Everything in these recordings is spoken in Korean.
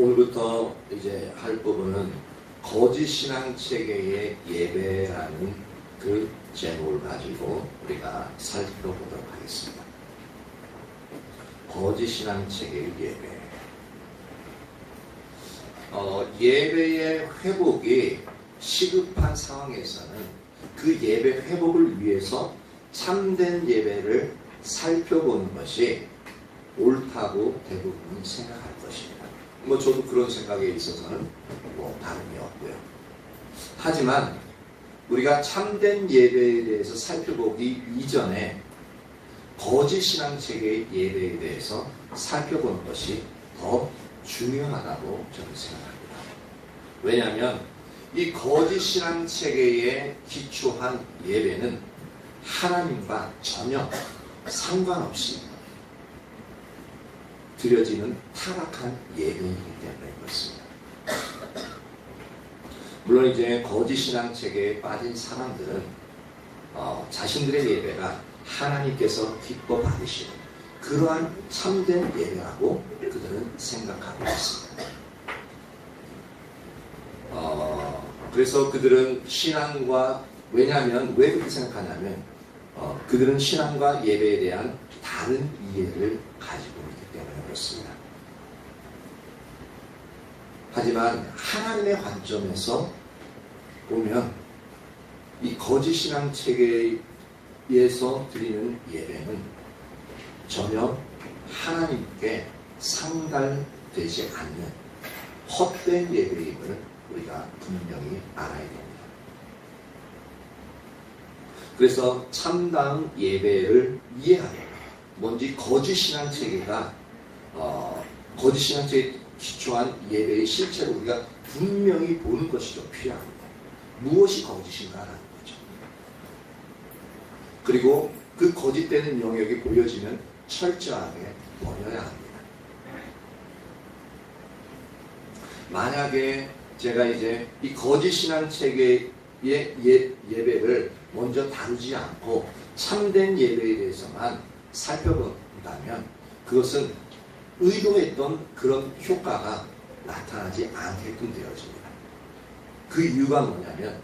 오늘부터 이제 할 부분은 거짓 신앙 체계의 예배라는 그 제목을 가지고 우리가 살펴보도록 하겠습니다. 거짓 신앙 체계의 예배. 예배의 회복이 시급한 상황에서는 그 예배 회복을 위해서 참된 예배를 살펴보는 것이 옳다고 대부분은 생각할 것입니다. 저도 그런 생각에 있어서는 다름이 없고요. 하지만 우리가 참된 예배에 대해서 살펴보기 이전에 거짓 신앙 체계의 예배에 대해서 살펴보는 것이 더 중요하다고 저는 생각합니다. 왜냐하면 이 거짓 신앙 체계에 기초한 예배는 하나님과 전혀 상관없이 드려지는 타락한 예배이기 때문에 그렇습니다. 물론 이제 거짓 신앙 체계에 빠진 사람들은 자신들의 예배가 하나님께서 기뻐 받으시는 그러한 참된 예배라고 그들은 생각하고 있습니다. 그래서 그들은 신앙과, 왜냐하면 왜 그렇게 생각하냐면 그들은 신앙과 예배에 대한 다른 이해를 가지고 있기 때문에 그렇습니다. 하지만 하나님의 관점에서 보면 이 거짓 신앙 체계에서 드리는 예배는 전혀 하나님께 상달되지 않는 헛된 예배임을 우리가 분명히 알아야 됩니다. 그래서 참다운 예배를 이해하려면 뭔지 거짓 신앙 체계가 거짓 신앙 체계에 기초한 예배의 실체를 우리가 분명히 보는 것이 좀 필요합니다. 무엇이 거짓인가라는 거죠. 그리고 그 거짓되는 영역이 보여지면 철저하게 버려야 합니다. 만약에 제가 이제 이 거짓 신앙 체계의 예배를 먼저 다루지 않고 참된 예배에 대해서만 살펴본다면 그것은 의도했던 그런 효과가 나타나지 않게끔 되어집니다. 그 이유가 뭐냐면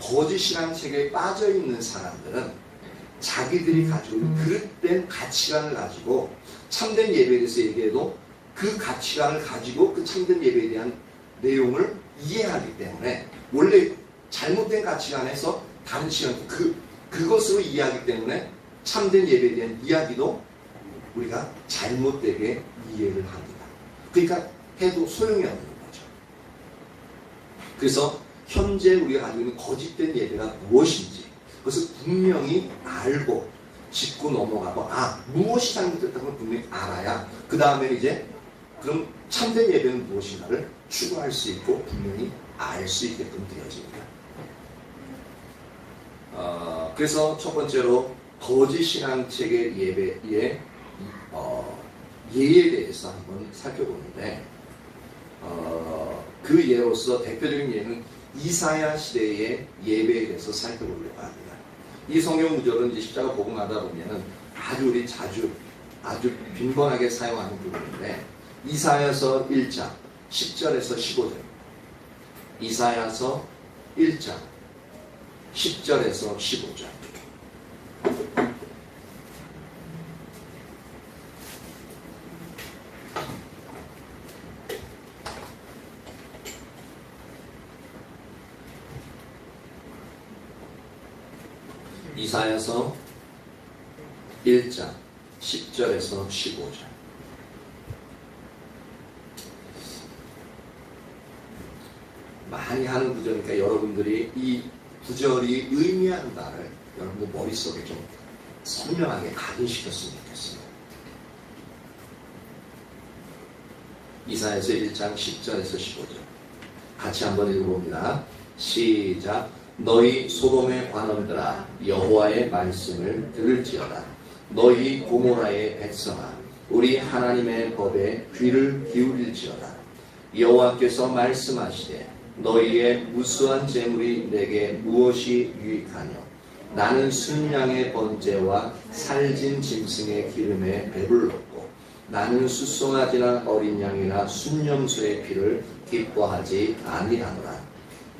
거짓 신앙 체계에 빠져 있는 사람들은 자기들이 가지고 있는 그릇된 가치관을 가지고 참된 예배에 대해서 얘기해도 그 가치관을 가지고 그 참된 예배에 대한 내용을 이해하기 때문에 원래 잘못된 가치관에서 다른 시간 그것으로 이해하기 때문에 참된 예배에 대한 이야기도 우리가 잘못되게 이해를 합니다. 그러니까 해도 소용이 없는 거죠. 그래서 현재 우리가 가지고 있는 거짓된 예배가 무엇인지 그것을 분명히 알고 짚고 넘어가고 무엇이 잘못됐다는 걸 분명히 알아야 그 다음에 이제 그럼 참된 예배는 무엇인가를 추구할 수 있고 분명히 알 수 있게끔 되어집니다. 그래서 첫 번째로 거짓 신앙 체계 예배의 예에 대해서 한번 살펴보는데 그 예로서 대표적인 예는 이사야 시대의 예배에 대해서 살펴보려고 합니다. 이 성경 구절은 이제 십자가 복음하다 보면은 우리 아주 빈번하게 사용하는 부분인데 이사야서 1장 10절에서 15절 이사야서 1장 10절에서 15절 이사야서 1장 10절에서 15절 많이 하는 구절이니까 여러분들이 이 구절이 의미하는 바를 여러분들 머릿속에 좀 선명하게 각인시켰으면 좋겠습니다. 이사야서 1장 10절에서 15절 같이 한번 읽어봅니다. 시작. 너희 소돔의 관원들아 여호와의 말씀을 들을지어다. 너희 고모라의 백성아 우리 하나님의 법에 귀를 기울일지어다. 여호와께서 말씀하시되 너희의 무수한 재물이 내게 무엇이 유익하뇨? 나는 순양의 번제와 살진 짐승의 기름에 배불렀고 나는 숫송아지나 어린 양이나 순념소의 피를 기뻐하지 아니하노라.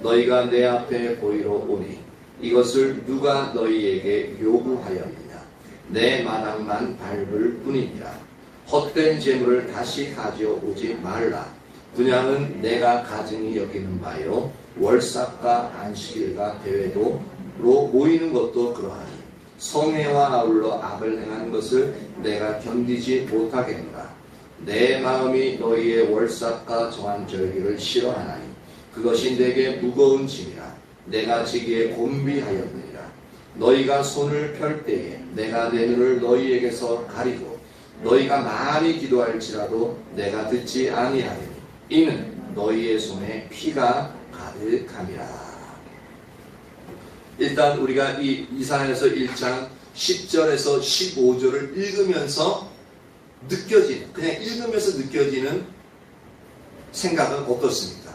너희가 내 앞에 보이러 오니 이것을 누가 너희에게 요구하였느냐. 내 마당만 밟을 뿐이니라. 헛된 재물을 다시 가져오지 말라. 분양은 내가 가증히 여기는 바요 월삭과 안식일과 대회도로 모이는 것도 그러하니 성회와 아울러 악을 행하는 것을 내가 견디지 못하겠노라. 내 마음이 너희의 월삭과 정한절기를 싫어하나니 그것이 내게 무거운 짐이라. 내가 지기에 곤비하였느니라. 너희가 손을 펼 때에 내가 내 눈을 너희에게서 가리고 너희가 많이 기도할지라도 내가 듣지 아니하리니 이는 너희의 손에 피가 가득함이라. 일단 우리가 이 이사야서 1장 10절에서 15절을 읽으면서 느껴지는, 그냥 읽으면서 느껴지는 생각은 어떻습니까?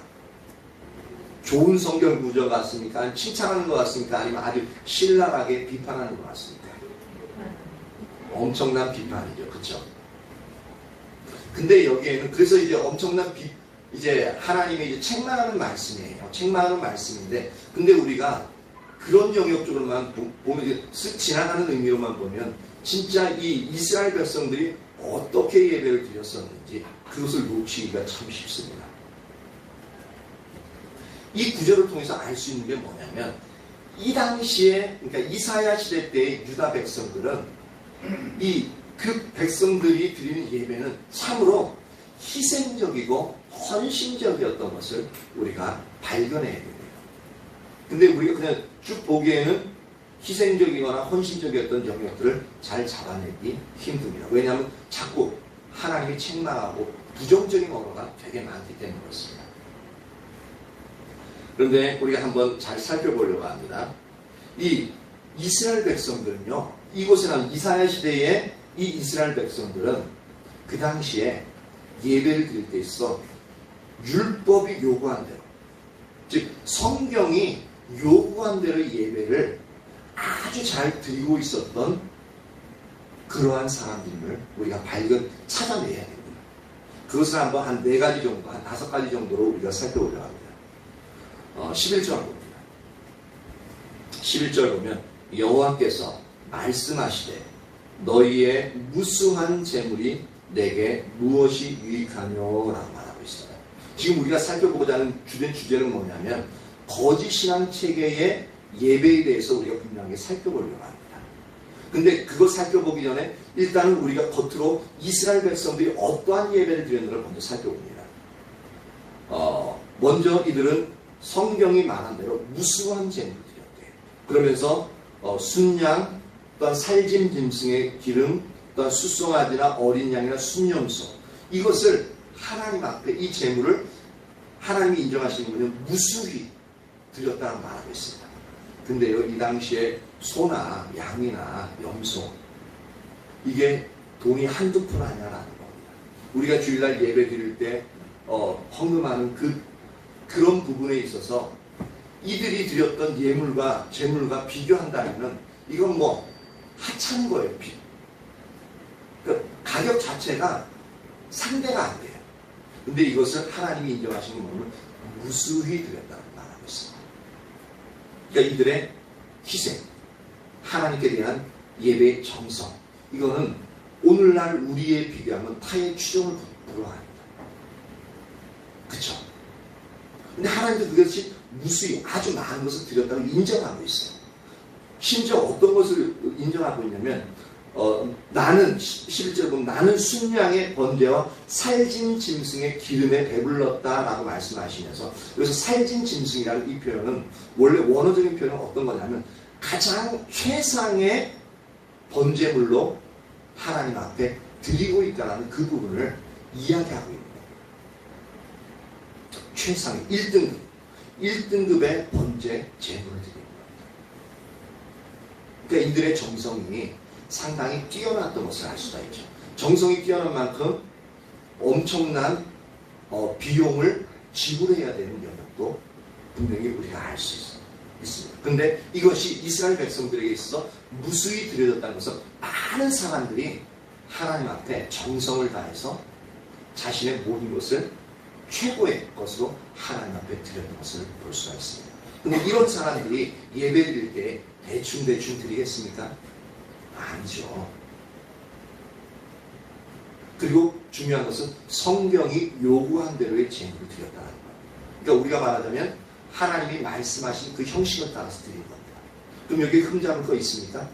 좋은 성경 구조 같습니까? 칭찬하는 것 같습니까? 아니면 아주 신랄하게 비판하는 것 같습니까? 엄청난 비판이죠. 그렇죠? 근데 여기에는 그래서 이제 엄청난 이제 하나님의 이제 책망하는 말씀이에요. 책망하는 말씀인데, 근데 우리가 그런 영역 쪽으로만 보면, 쓱 지나가는 의미로만 보면 진짜 이 이스라엘 백성들이 어떻게 예배를 드렸었는지 그것을 놓치기가 참 쉽습니다. 이 구절을 통해서 알 수 있는 게 뭐냐면, 이 당시에, 그러니까 이사야 시대 때의 유다 백성들은 그 백성들이 드리는 예배는 참으로 희생적이고 헌신적이었던 것을 우리가 발견해야 됩니다. 근데 우리가 그냥 쭉 보기에는 희생적이거나 헌신적이었던 영역들을 잘 잡아내기 힘듭니다. 왜냐하면 자꾸 하나님이 책망하고 부정적인 언어가 되게 많기 때문에 그렇습니다. 그런데 우리가 한번 잘 살펴보려고 합니다. 이 이스라엘 백성들은요, 이곳에 나온 이사야 시대의 이 이스라엘 백성들은 그 당시에 예배를 드릴 때 있어 율법이 요구한 대로, 즉 성경이 요구한 대로 예배를 아주 잘 드리고 있었던 그러한 사람들을 우리가 찾아내야 됩니다. 그것을 한번 한 4가지 정도, 한 5가지 정도로 우리가 살펴보려고 합니다. 11절 봅니다. 11절 보면 여호와께서 말씀하시되 너희의 무수한 재물이 내게 무엇이 유익하뇨 라고 말하고 있어요. 지금 우리가 살펴보고자 하는 주제는 뭐냐면 거짓 신앙 체계의 예배에 대해서 우리가 분명하게 살펴보려고 합니다. 근데 그거 살펴보기 전에 일단은 우리가 겉으로 이스라엘 백성들이 어떠한 예배를 드렸는가를 먼저 살펴봅니다. 먼저 이들은 성경이 말한 대로 무수한 재물을 드렸대요. 그러면서 순양, 또한 살짐 짐승의 기름, 또한 숫송아지나 어린 양이나 순념소, 이것을 하나님 앞에 이 재물을 하나님이 인정하시는 분은 무수히 드렸다고 말하고 있습니다. 근데요, 이 당시에 소나 양이나 염소, 이게 돈이 한두 푼 아니라는 겁니다. 우리가 주일날 예배 드릴 때 헌금하는 그런 부분에 있어서 이들이 드렸던 예물과 재물과 비교한다면 이건 뭐 하찮은 거예요. 그 가격 자체가 상대가 안 돼요. 근데 이것을 하나님이 인정하시는 것은 무수히 드렸다고 말하고 있습니다. 그러니까 이들의 희생, 하나님께 대한 예배의 정성, 이거는 오늘날 우리에 비교하면 타의 추종을 불허합니다. 그쵸? 근데 하나님도 그것이 무수히 아주 많은 것을 드렸다고 인정하고 있어요. 심지어 어떤 것을 인정하고 있냐면 나는 11절 보면 나는 순양의 번제와 살진 짐승의 기름에 배불렀다라고 말씀하시면서, 그래서 살진 짐승이라는 이 표현은 원래 원어적인 표현은 어떤 거냐면 가장 최상의 번제물로 하나님 앞에 드리고 있다는 그 부분을 이야기하고 있는 거예요. 최상의 1등급의 번제 제물을 드립니다. 그러니까 이들의 정성이 상당히 뛰어났던 것을 알 수가 있죠. 정성이 뛰어난 만큼 엄청난 비용을 지불해야 되는 영역도 분명히 우리가 알 수 있습니다. 그런데 이것이 이스라엘 백성들에게 있어서 무수히 드려졌다는 것은 많은 사람들이 하나님 앞에 정성을 다해서 자신의 모든 것을 최고의 것으로 하나님 앞에 드렸던 것을 볼 수가 있습니다. 근데 이런 사람들이 예배 드릴 때 대충 드리겠습니까? 아니죠. 그리고 중요한 것은 성경이 요구한 대로의 제물을 드렸다는 거예요. 그러니까 우리가 말하자면 하나님이 말씀하신 그 형식을 따라서 드리는 겁니다. 그럼 여기 흠잡을 거 있습니까?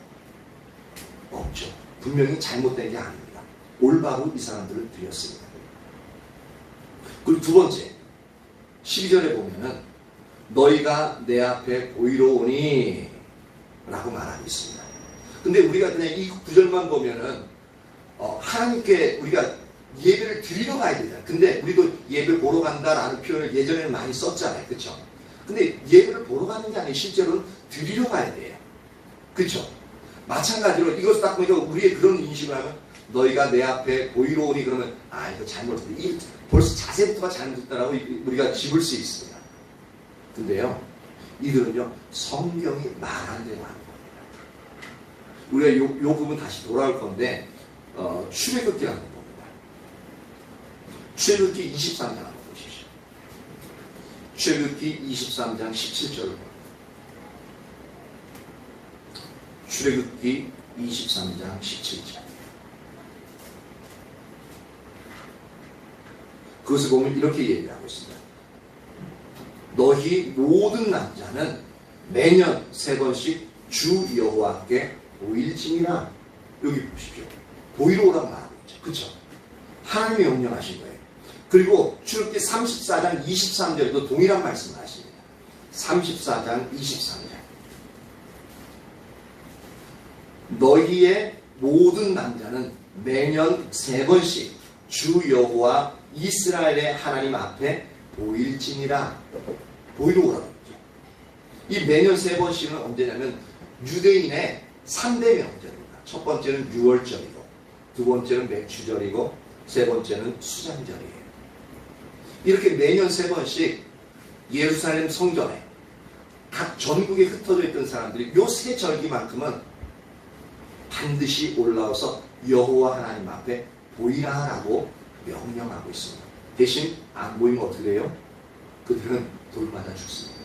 없죠. 분명히 잘못된 게 아닙니다. 올바로 이 사람들을 드렸습니다. 그리고 두 번째, 12절에 보면은 너희가 내 앞에 보이러 오니 라고 말하고 있습니다. 근데 우리가 그냥 이 구절만 보면은 하나님께 우리가 예배를 드리러 가야 되잖아요. 근데 우리도 예배 보러 간다라는 표현을 예전에는 많이 썼잖아요. 그렇죠? 근데 예배를 보러 가는 게 아니고 실제로는 드리러 가야 돼요. 그렇죠? 마찬가지로 이것을 딱 보니까 우리의 그런 인식을 하면 너희가 내 앞에 보이러 오니 그러면 이거 잘못했다. 벌써 자세부터가 잘못됐다라고 우리가 집을 수 있습니다. 근데요, 이들은요 성경이 말한 대로 하는 겁니다. 우리가 요 부분 다시 돌아올 건데 출애굽기 한번 봅니다. 출애굽기 23장 한번 보십시오. 출애굽기 23장 17절을 봅니다. 출애굽기 23장 17절. 그것을 보면 이렇게 얘기하고 있습니다. 너희 모든 남자는 매년 3번씩 주 여호와께 보일지니라. 여기 보십시오. 보이러 오라고 말하고 있죠. 그렇죠? 하나님이 명령하신 거예요. 그리고 출애굽기 34장 23절에도 동일한 말씀을 하십니다. 34장 23절. 너희의 모든 남자는 매년 3번씩 주 여호와 이스라엘의 하나님 앞에 보일지니라. 보이러 오라고 했죠. 이 매년 3번씩은 언제냐면 유대인의 3대 명절입니다. 첫 번째는 6월절이고, 두 번째는 맥추절이고, 세 번째는 수장절이에요. 이렇게 매년 3번씩 예루살렘 성전에 각 전국에 흩어져 있던 사람들이 요 세 절기만큼은 반드시 올라와서 여호와 하나님 앞에 보이라라고 명령하고 있습니다. 대신 안 보이면 어떻게 돼요? 그들은 돌맞아 죽습니다.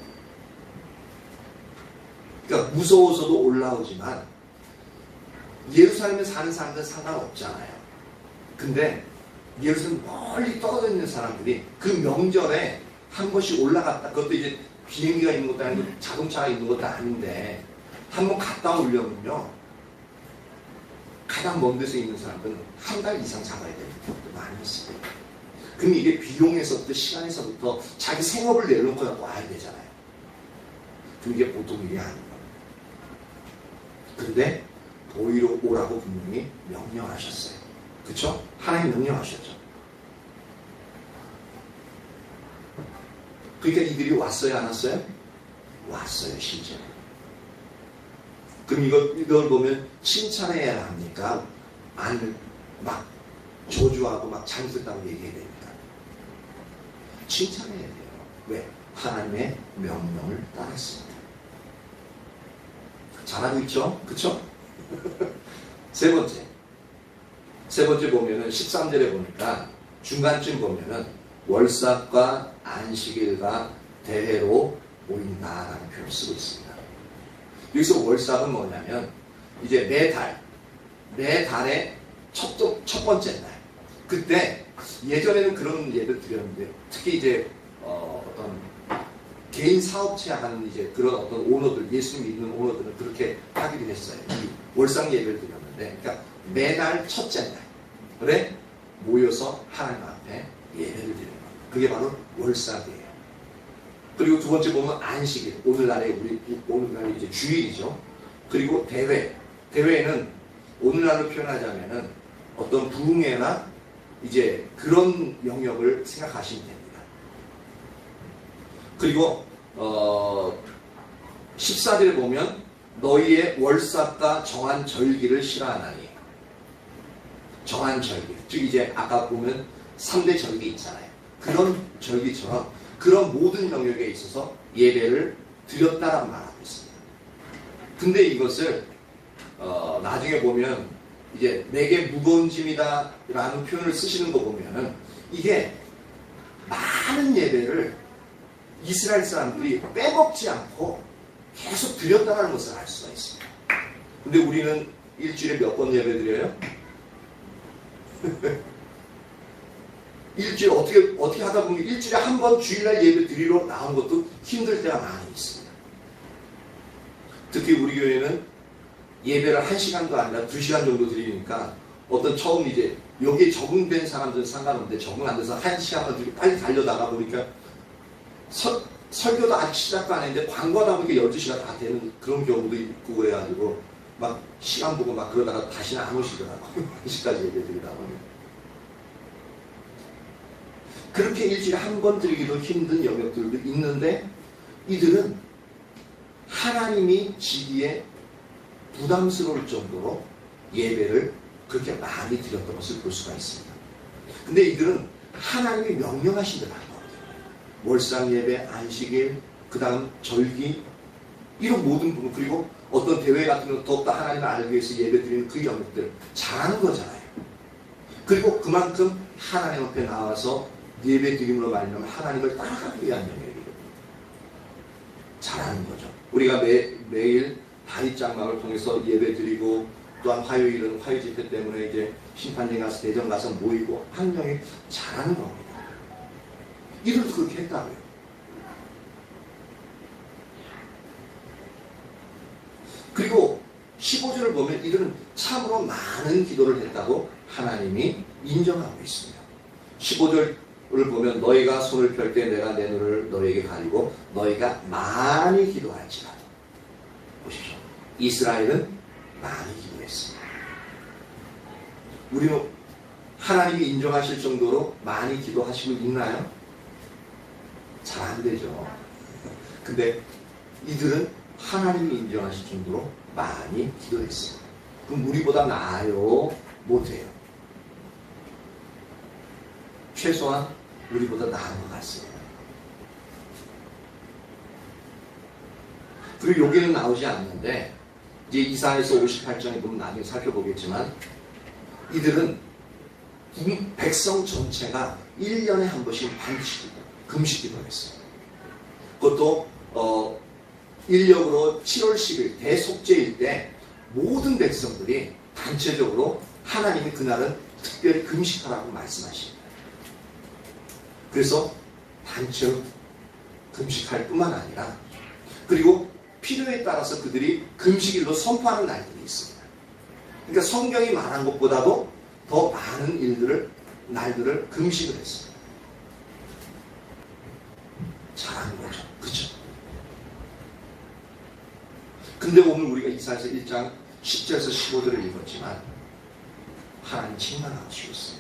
그러니까 무서워서도 올라오지만 예루살렘에 사는 사람들은 상관없잖아요. 근데 예루살렘 멀리 떨어져 있는 사람들이 그 명절에 한 번씩 올라갔다. 그것도 이제 비행기가 있는 것도 아니고 자동차가 있는 것도 아닌데 한 번 갔다 오려면요, 가장 먼 데서 있는 사람들은 한 달 이상 잡아야 되는 경우도 많이 있습니다. 그럼 이게 비용에서부터 시간에서부터 자기 생업을 내놓고 와야 되잖아요. 그럼 이게 보통 일이 아닌 겁니다. 그런데 보이러 오라고 분명히 명령하셨어요. 그렇죠? 하나님 명령하셨죠. 그러니까 이들이 왔어요, 안 왔어요? 왔어요, 실제로. 그럼 이걸 보면 칭찬해야 합니까? 막 저주하고 막 잘못했다고 얘기해야 됩니까? 칭찬해야 돼요. 왜? 하나님의 명령을 따랐습니다. 잘하고 있죠? 그쵸? 세 번째 보면은 13절에 보니까 중간쯤 보면은 월삭과 안식일과 대회로 모인다라는 표현을 쓰고 있습니다. 여기서 월삭은 뭐냐면 이제 매달의 첫 번째 날. 그때 예전에는 그런 예를 드렸는데 특히 이제 어떤 개인 사업체 하는 이제 그런 어떤 오너들, 예수님 믿는 오너들은 그렇게 하기도 했어요. 이 월삭 예배를 드렸는데, 그러니까 매달 첫째 날, 그래 모여서 하나님 앞에 예배를 드리는 거예요. 그게 바로 월삭이에요. 그리고 두 번째 보면 안식일, 오늘날의 이제 주일이죠. 그리고 대회는 오늘날로 표현하자면은 어떤 부흥회나 이제 그런 영역을 생각하시면 됩니다. 그리고 14절에 보면 너희의 월삭과 정한 절기를 싫어하나니, 정한 절기, 즉 이제 아까 보면 3대 절기 있잖아요. 그런 절기처럼 그런 모든 영역에 있어서 예배를 드렸다라고 말하고 있습니다. 근데 이것을 나중에 보면 이제 내게 무거운 짐이다 라는 표현을 쓰시는 거 보면은 이게 많은 예배를 이스라엘 사람들이 빼먹지 않고 계속 드렸다는 것을 알 수가 있습니다. 근데 우리는 일주일에 몇 번 예배 드려요? 일주일 어떻게 하다 보면 일주일에 한 번 주일날 예배 드리러 나온 것도 힘들 때가 많이 있습니다. 특히 우리 교회는 예배를 1시간도 아니라 2시간 정도 드리니까 어떤 처음 이제 여기에 적응된 사람들은 상관없는데 적응 안 돼서 1시간만 드리고 빨리 달려나가 보니까 설교도 아직 시작도 안 했는데 광고하다 보니까 12시가 다 되는 그런 경우도 있고 그래가지고 막 시간 보고 막 그러다가 다시는 안 오시더라고요. 1시까지 예배 드리다 보면. 그렇게 일주일에 한 번 드리기도 힘든 영역들도 있는데 이들은 하나님이 지기에 부담스러울 정도로 예배를 그렇게 많이 드렸던 것을 볼 수가 있습니다. 근데 이들은 하나님이 명령하신 대로 한 거거든요. 월상 예배, 안식일, 그 다음 절기 이런 모든 부분 그리고 어떤 대회 같은 거 더욱더 하나님을 알기 위해서 예배 드리는 그 영역들 잘하는 거잖아요. 그리고 그만큼 하나님 앞에 나와서 예배 드림으로 말미암아 하나님을 따라가기 위한 영역이거든요. 잘하는 거죠. 우리가 매일 다윗장막을 통해서 예배 드리고 또한 화요일은 화요 집회 때문에 이제 심판대 가서 대전 가서 모이고 한 명이 잘하는 겁니다. 이들도 그렇게 했다고요. 그리고 15절을 보면 이들은 참으로 많은 기도를 했다고 하나님이 인정하고 있습니다. 15절을 보면 너희가 손을 펼 때 내가 내 눈을 너희에게 가리고 너희가 많이 기도할지라도 보십시오. 이스라엘은 많이 기도했습니다. 우리는 하나님이 인정하실 정도로 많이 기도하시고 있나요? 잘 안 되죠. 근데 이들은 하나님이 인정하실 정도로 많이 기도했습니다. 그럼 우리보다 나아요? 못해요? 최소한 우리보다 나은 것 같습니다. 그리고 여기는 나오지 않는데 이제 이사야서 58장에 보면 나중에 살펴보겠지만 이들은 백성 전체가 1년에 한 번씩 반드시 금식기도를 했어요. 그것도 인력으로 7월 10일 대속죄일 때 모든 백성들이 단체적으로 하나님이 그날은 특별히 금식하라고 말씀하십니다. 그래서 단체로 금식할 뿐만 아니라 그리고 필요에 따라서 그들이 금식일로 선포하는 날들이 있습니다. 그러니까 성경이 말한 것보다도 더 많은 날들을 금식을 했습니다. 잘하는 거죠. 그렇죠? 근데 오늘 우리가 이사야서 1장 10절에서 15절을 읽었지만 하나님 책망하시고 있어요.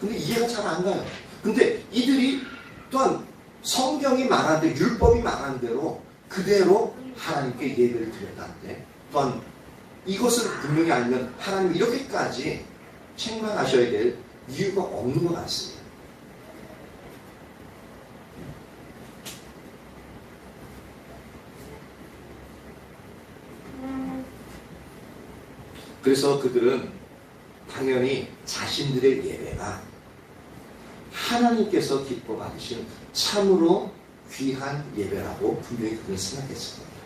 근데 이해가 잘 안 가요. 근데 이들이 또한 성경이 말한 대로 율법이 말한 대로 그대로 하나님께 예배를 드렸다는데 또한 이것을 분명히 알면 하나님 이렇게까지 책망하셔야 될 이유가 없는 것 같습니다. 그래서 그들은 당연히 자신들의 예배가 하나님께서 기뻐 받으신 참으로 귀한 예배라고 분명히 그들은 생각했을 겁니다.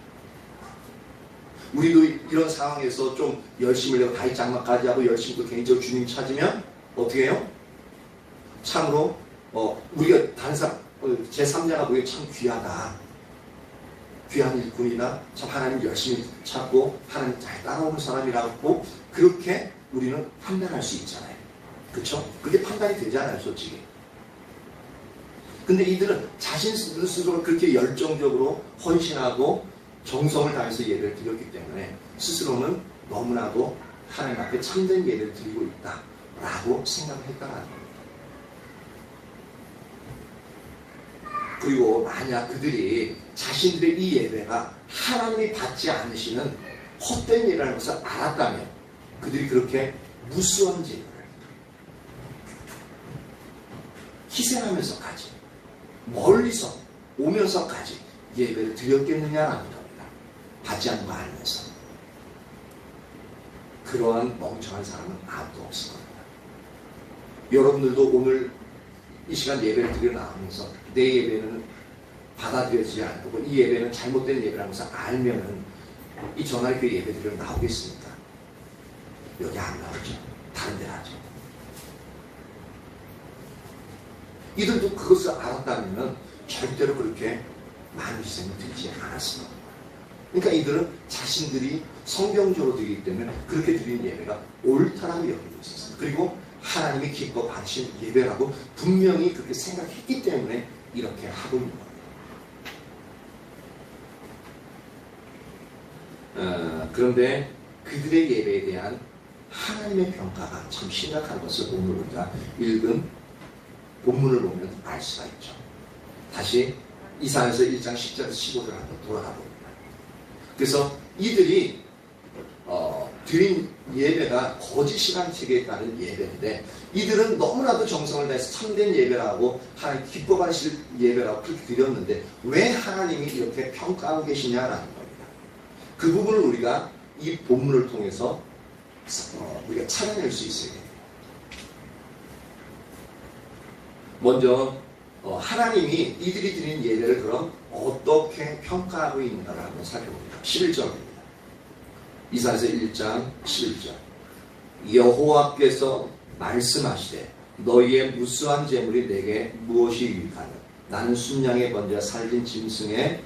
우리도 이런 상황에서 좀 열심을 내고 다윗장막까지 하고 열심히 또 개인적으로 주님 찾으면 어떻게 해요? 참으로 우리가 다른 사람 제3자가 보기에 참 귀하다. 귀한 일꾼이다. 참 하나님 열심히 찾고 하나님 잘 따라오는 사람이라고 그렇게 우리는 판단할 수 있잖아요. 그렇죠? 그게 판단이 되잖아요, 솔직히. 근데 이들은 자신 스스로 그렇게 열정적으로 헌신하고 정성을 다해서 예배를 드렸기 때문에 스스로는 너무나도 하나님 앞에 참된 예배를 드리고 있다라고 생각했다는 겁니다. 그리고 만약 그들이 자신들의 이 예배가 하나님이 받지 않으시는 헛된 예배라는 것을 알았다면 그들이 그렇게 무수한 예배를 희생하면서까지 멀리서 오면서까지 예배를 드렸겠느냐라는 겁니다. 받지 않는 거 알면서. 그러한 멍청한 사람은 아무도 없을 겁니다. 여러분들도 오늘 이 시간 예배를 드려 나오면서 내 예배는 받아들여지지 않고 이 예배는 잘못된 예배라는 것을 알면은 이 전화교회 예배 드려 나오겠습니까? 여기 안 나오죠. 다른 데 하죠. 이들도 그것을 알았다면 절대로 그렇게 많은 희생을 드리지 않았을 겁니다. 그러니까 이들은 자신들이 성경적으로 드리기 때문에 그렇게 드리는 예배가 옳다라고 여기고 있었어요. 그리고 하나님이 기뻐 받으신 예배라고 분명히 그렇게 생각했기 때문에 이렇게 하고 있는 겁니다. 그런데 그들의 예배에 대한 하나님의 평가가 참 심각한 것을 오늘 우리가 읽은 본문을 보면 알 수가 있죠. 다시 이사야서 1장 10절에서 15절 한번 돌아가 봅니다. 그래서 이들이 드린 예배가 거짓이라는 책에 따른 예배인데 이들은 너무나도 정성을 다해서 참된 예배라고 하나님 기뻐 받으실 예배라고 그렇게 드렸는데 왜 하나님이 이렇게 평가하고 계시냐라는 겁니다. 그 부분을 우리가 이 본문을 통해서 우리가 찾아낼 수 있어야 됩니다. 먼저 하나님이 이들이 드린 예배를 그럼 어떻게 평가하고 있는가를 한번 살펴봅니다. 11절입니다. 이사야서 1장 11절 여호와께서 말씀하시되 너희의 무수한 재물이 내게 무엇이 유익하냐 나는 순양의 번제와 살진 짐승의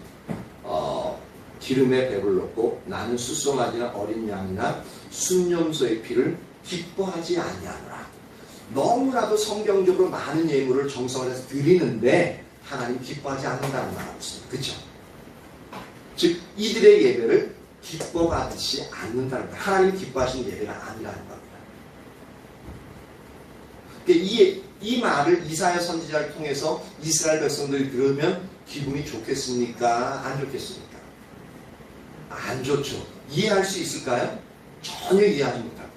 기름에 배불렀고 나는 수송아지나 어린 양이나 순염소의 피를 기뻐하지 아니하노라. 너무나도 성경적으로 많은 예물을 정성을 해서 드리는데 하나님 기뻐하지 않는다는 말하고 있습니다. 그렇죠? 즉 이들의 예배를 기뻐 받지 않는다는 겁니다. 하나님 기뻐하시는 예배가 아니라는 겁니다. 그러니까 이 말을 이사야 선지자를 통해서 이스라엘 백성들이 들으면 기분이 좋겠습니까? 안 좋겠습니까? 안 좋죠. 이해할 수 있을까요? 전혀 이해하지 못할 겁니다.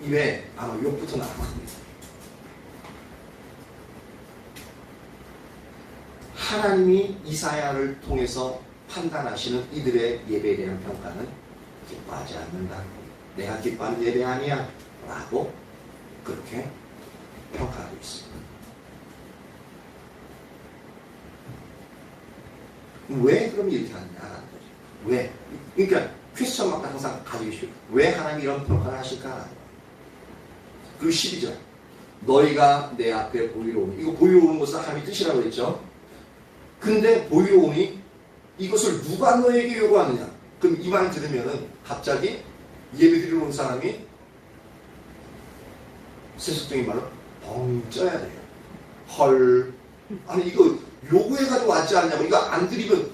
입에 아마 욕부터 나올 겁니다. 하나님이 이사야를 통해서 판단하시는 이들의 예배에 대한 평가는 기뻐하지 않는다. 내가 기뻐하는 예배 아니야 라고 그렇게 평가하고 있습니다. 왜 그럼 이렇게 하느냐라는 거죠. 왜? 그러니까 퀘스천 마크 항상 가지고 계시고 왜 하나님이 이런 평가를 하실까? 그리고 12절 너희가 내 앞에 보이러 오니 이거 보이러 오는 것은 하나님의 뜻이라고 했죠. 근데 보이러 오니 이것을 누가 너에게 요구하느냐? 그럼 이 말 들으면은 갑자기 예배드리러 온 사람이 세속적인 말로 벙 쪄야 돼요. 헐, 아니 이거 요구해가지고 왔지 않냐고. 이거 안 드리면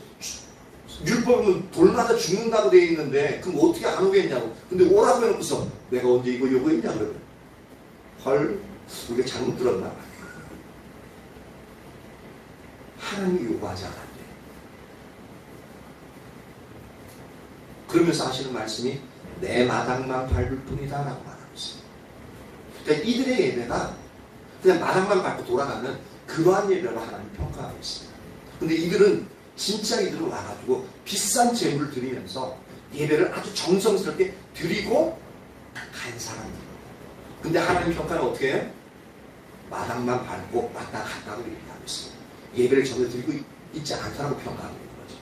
율법은 돌마다 죽는다고 되어 있는데 그럼 어떻게 안 오겠냐고. 근데 오라고 해놓고서 내가 언제 이거 요구했냐 그러면 헐, 우리가 잘못 들었나? 하나님이 요구하지 않았대. 그러면서 하시는 말씀이 내 마당만 밟을 뿐이다 라고 말하고 있습니다. 그러니까 이들의 예배가 그냥 마당만 밟고 돌아가는 그러한 예배로 하나님 평가하고 있습니다. 근데 이들은 진짜 이들은 와가지고 비싼 재물을 드리면서 예배를 아주 정성스럽게 드리고 간 사람들입니다. 근데 하나님 평가는 어떻게 해요? 마당만 밟고 왔다 갔다 얘기하고 있습니다. 예배를 전혀 드리고 있지 않다라고 평가하고 있는 거죠.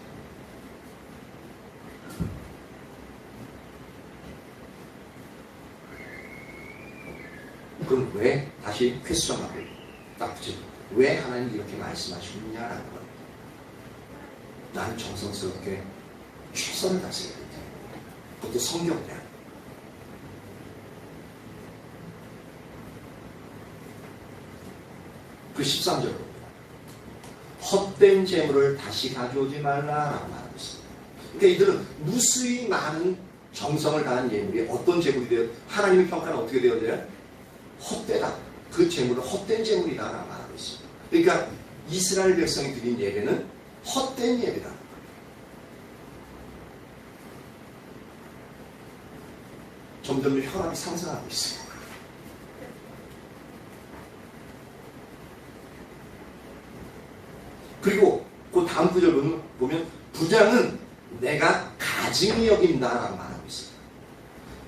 그럼 왜 다시 퀘스천하고 딱 붙여요. 왜 하나님이 이렇게 말씀하시느냐라는 겁니다. 나는 정성스럽게 최선을 다해야 됩니다. 그것도 성경대로. 그 13절로 헛된 재물을 다시 가져오지 말라라고 말하고 있습니다. 그러니까 이들은 무수히 많은 정성을 다한 예물이 어떤 재물이 되어 하나님의 평가는 어떻게 되어져요? 헛되다. 그 재물은 헛된 재물이다라고 말하고 있습니다. 그러니까 이스라엘 백성이 드린 예배는 헛된 예배다. 점점 혈압이 상승하고 있어요. 그리고 그 다음 구절을 보면 부자는 내가 가증히 여긴다라고 말하고 있습니다.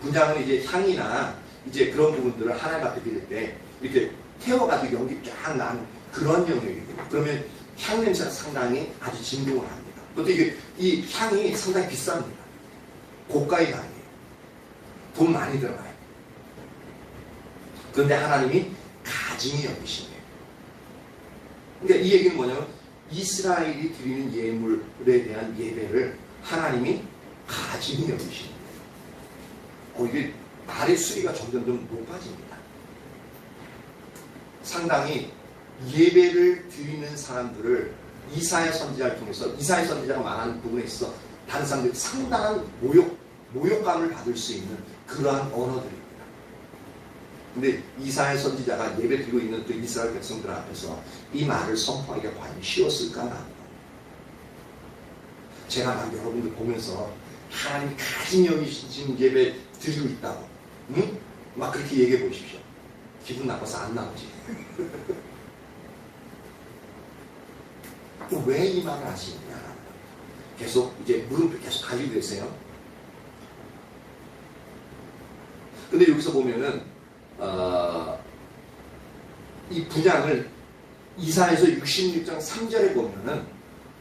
분향은 이제 향이나 이제 그런 부분들을 하나님 앞에 드릴 때 이렇게 태워가지고 연기 쫙 나는 그런 영역이거든요. 그러면 향 냄새가 상당히 아주 진동을 합니다. 또 이게 이 향이 상당히 비쌉니다. 고가의 향이에요. 돈 많이 들어가요. 그런데 하나님이 가증히 여기시네요. 그러니까 이 얘기는 뭐냐면 이스라엘이 드리는 예물에 대한 예배를 하나님이 가증히 여기시는 거예요. 이게 말의 수위가 점점 높아집니다. 상당히 예배를 드리는 사람들을 이사야 선지자를 통해서 이사야 선지자가 말하는 부분에 있어 다른 사람들이 상당한 모욕감을 받을 수 있는 그러한 언어들입니다. 근데 이사야 선지자가 예배 드리고 있는 그 이스라엘 백성들 앞에서 이 말을 선포하기가 과연 쉬웠을까 합니다. 제가 막 여러분들 보면서 하나님 가진 여기신 예배 드리고 있다고 응? 막 그렇게 얘기해 보십시오. 기분 나빠서 안 나오지. 왜 이 말을 하시느냐. 계속 이제 물음표 계속 가지고 계세요. 근데 여기서 보면은 이 분향을 이사야서 66장 3절에 보면은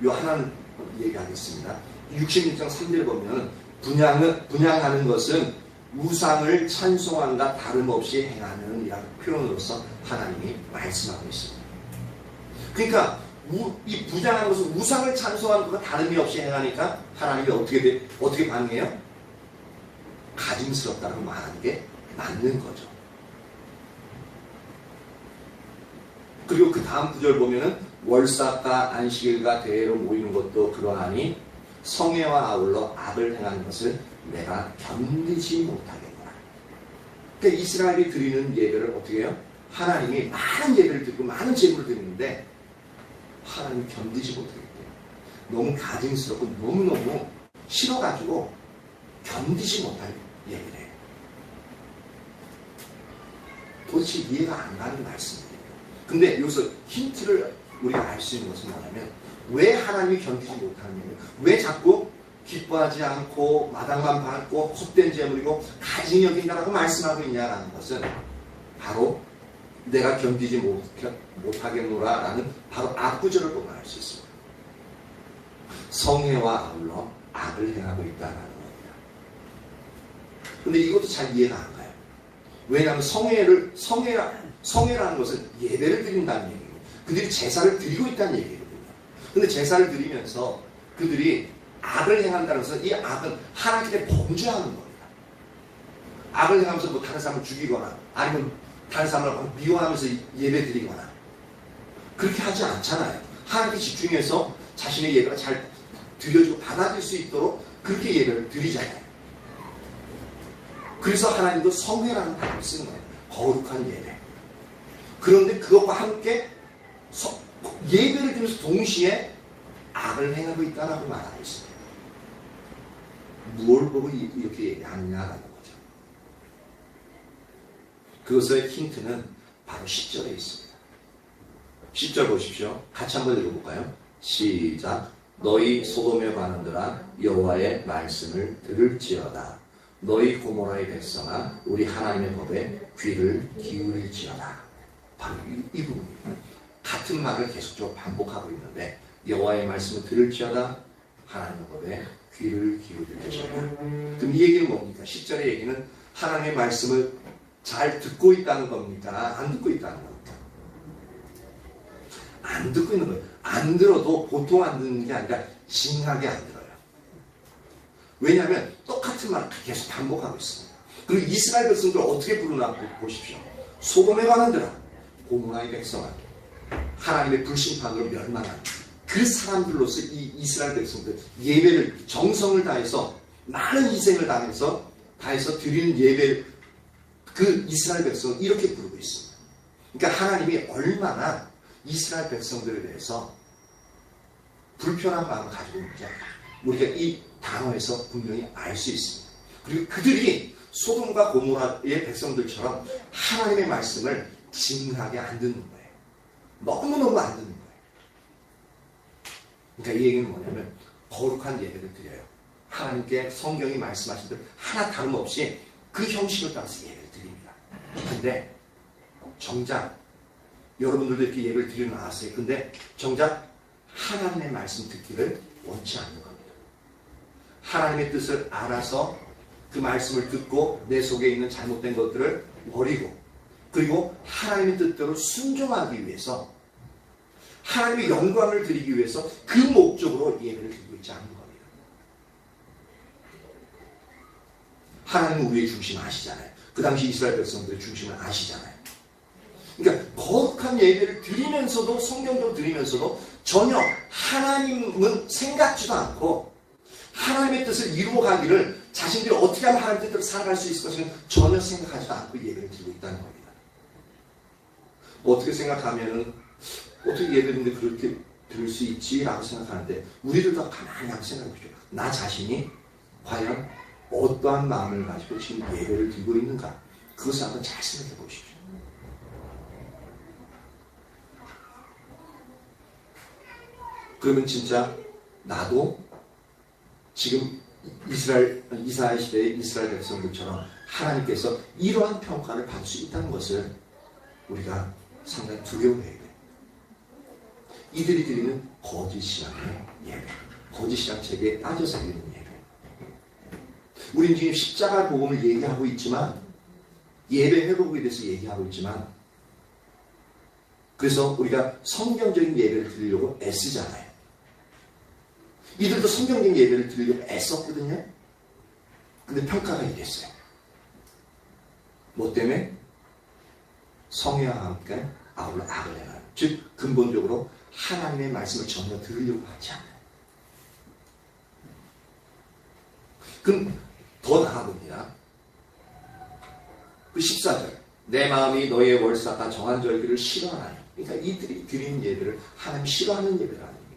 요 하나는 얘기하겠습니다. 66장 3절에 보면은 분향하는 것은 우상을 찬송함과 다름없이 행하는 이라는 표현으로서 하나님이 말씀하고 있습니다. 그러니까 이 분향하는 것은 우상을 찬송하는 것과 다름이 없이 행하니까 하나님이 어떻게 반응해요? 가증스럽다고 말하는 게 맞는 거죠. 그리고 그 다음 구절 보면은 월삭과 안식일과 대회로 모이는 것도 그러하니 성회와 아울러 악을 행하는 것을 내가 견디지 못하겠노라. 그러니까 이스라엘이 드리는 예배를 어떻게 해요? 하나님이 많은 예배를 드리고 많은 제물을 드리는데 하나님이 견디지 못하겠대요. 너무 가증스럽고 너무너무 싫어가지고 견디지 못할 예배를 해요. 도대체 이해가 안 가는 말씀이에요. 근데 여기서 힌트를 우리가 알 수 있는 것은 뭐냐면 왜 하나님이 견디지 못하는 예배, 왜 자꾸 기뻐하지 않고 마당만 밟고 헛된 재물이고 가증히 여긴다라고 말씀하고 있냐라는 것은 바로 내가 견디지 못하겠노라라는 바로 앞구절을 보면 알 수 있습니다. 성회와 아울러 악을 행하고 있다라는 겁니다. 근데 이것도 잘 이해가 안 가요. 왜냐하면 성회라는 것은 예배를 드린다는 얘기예요. 그들이 제사를 드리고 있다는 얘기거든요. 근데 제사를 드리면서 그들이 악을 행한다는 것은 이 악은 하나님께 범죄하는 겁니다. 악을 행하면서 뭐 다른 사람을 죽이거나 아니면 다른 사람을 미워하면서 예배 드리거나 그렇게 하지 않잖아요. 하나님께 집중해서 자신의 예배가 잘 드려지고 받아들일 수 있도록 그렇게 예배를 드리잖아요. 그래서 하나님도 성회라는 단어를 쓰는 거예요. 거룩한 예배. 그런데 그것과 함께 예배를 드리면서 동시에 악을 행하고 있다라고 말하고 있습니다. 무엇을 보고 이렇게 얘기하느냐라는 거죠. 그것의 힌트는 바로 10절에 있습니다. 10절 보십시오. 같이 한번 읽어볼까요? 시작. 너희 소돔에 관한들아 여호와의 말씀을 들을지어다. 너희 고모라의 백성아 우리 하나님의 법에 귀를 기울일지어다. 바로 이 부분입니다. 같은 말을 계속적으로 반복하고 있는데 여호와의 말씀을 들을지어다. 하나님의 법에 귀를 기울일지어다. 그럼 이 얘기는 뭡니까? 10절의 얘기는 하나님의 말씀을 잘 듣고 있다는 겁니까? 안 듣고 있다는 겁니까? 안 듣고 있는 거예요. 안 들어도 보통 안 듣는 게 아니라 징하게 안 들어요. 왜냐하면 똑같은 말을 계속 반복하고 있습니다. 그리고 이스라엘 백성들 어떻게 부르나 보십시오. 소돔에 관한들아 고모라의 백성아 하나님의 불심판으로 멸망한 그 사람들로서 이 이스라엘 백성들 예배를 정성을 다해서 많은 희생을 다해서 드리는 예배 그 이스라엘 백성을 이렇게 부르고 있습니다. 그러니까 하나님이 얼마나 이스라엘 백성들에 대해서 불편한 마음을 가지고 있는지 우리가 이 단어에서 분명히 알 수 있습니다. 그리고 그들이 소돔과 고모라의 백성들처럼 하나님의 말씀을 징하게 안 듣는 거예요. 너무너무 안 듣는 거예요. 그러니까 이 얘기는 뭐냐면 거룩한 예배를 드려요. 하나님께 성경이 말씀하신 대로 하나 다름없이 그 형식을 따라서 예배를 드립니다. 근데 정작 여러분들도 이렇게 예배를 드리러 나왔어요. 근데 정작 하나님의 말씀 듣기를 원치 않는 겁니다. 하나님의 뜻을 알아서 그 말씀을 듣고 내 속에 있는 잘못된 것들을 버리고, 그리고 하나님의 뜻대로 순종하기 위해서, 하나님의 영광을 드리기 위해서 그 목적으로 예배를 드리고 있지 않는 겁니다. 하나님은 우리의 중심 아시잖아요. 그 당시 이스라엘 백성들의 중심을 아시잖아요. 그러니까 거룩한 예배를 드리면서도, 성경도 드리면서도 전혀 하나님은 생각지도 않고 하나님의 뜻을 이루어가기를 자신들이 어떻게 하면 하나님의 뜻대로 살아갈 수 있을 것인가 전혀 생각하지도 않고 예배를 드리고 있다는 겁니다. 어떻게 생각하면은 어떻게 예배드리는데 그렇게 들을 수 있지? 라고 생각하는데, 우리들도 가만히 한번 생각해보죠. 나 자신이 과연 어떠한 마음을 가지고 지금 예배를 드리고 있는가? 그것을 한번 잘 생각해 보십시오. 그러면 진짜 나도 지금 이스라엘 시대의 이스라엘 백성들처럼 하나님께서 이러한 평가를 받을 수 있다는 것을 우리가 상당히 두려워해야 돼요. 이들이 드리는 거짓 신앙의 예배, 거짓 신앙 체계에 빠져서 드리는 예배. 우리는 지금 십자가 복음을 얘기하고 있지만, 예배 회복에 대해서 얘기하고 있지만, 그래서 우리가 성경적인 예배를 드리려고 애쓰잖아요. 이들도 성경적인 예배를 드리려고 애썼거든요. 근데 평가가 이랬어요. 뭐 때문에? 성회와 함께 악을 행하는, 즉 근본적으로 하나님의 말씀을 전혀 들으려고 하지 않아요. 그럼 더 나아갑니다. 그 14절, 내 마음이 너의 월사가 정한 절기를 싫어하나니. 그러니까 이들이 드리는 예배를 하나님이 싫어하는 예배라는 얘기입니다.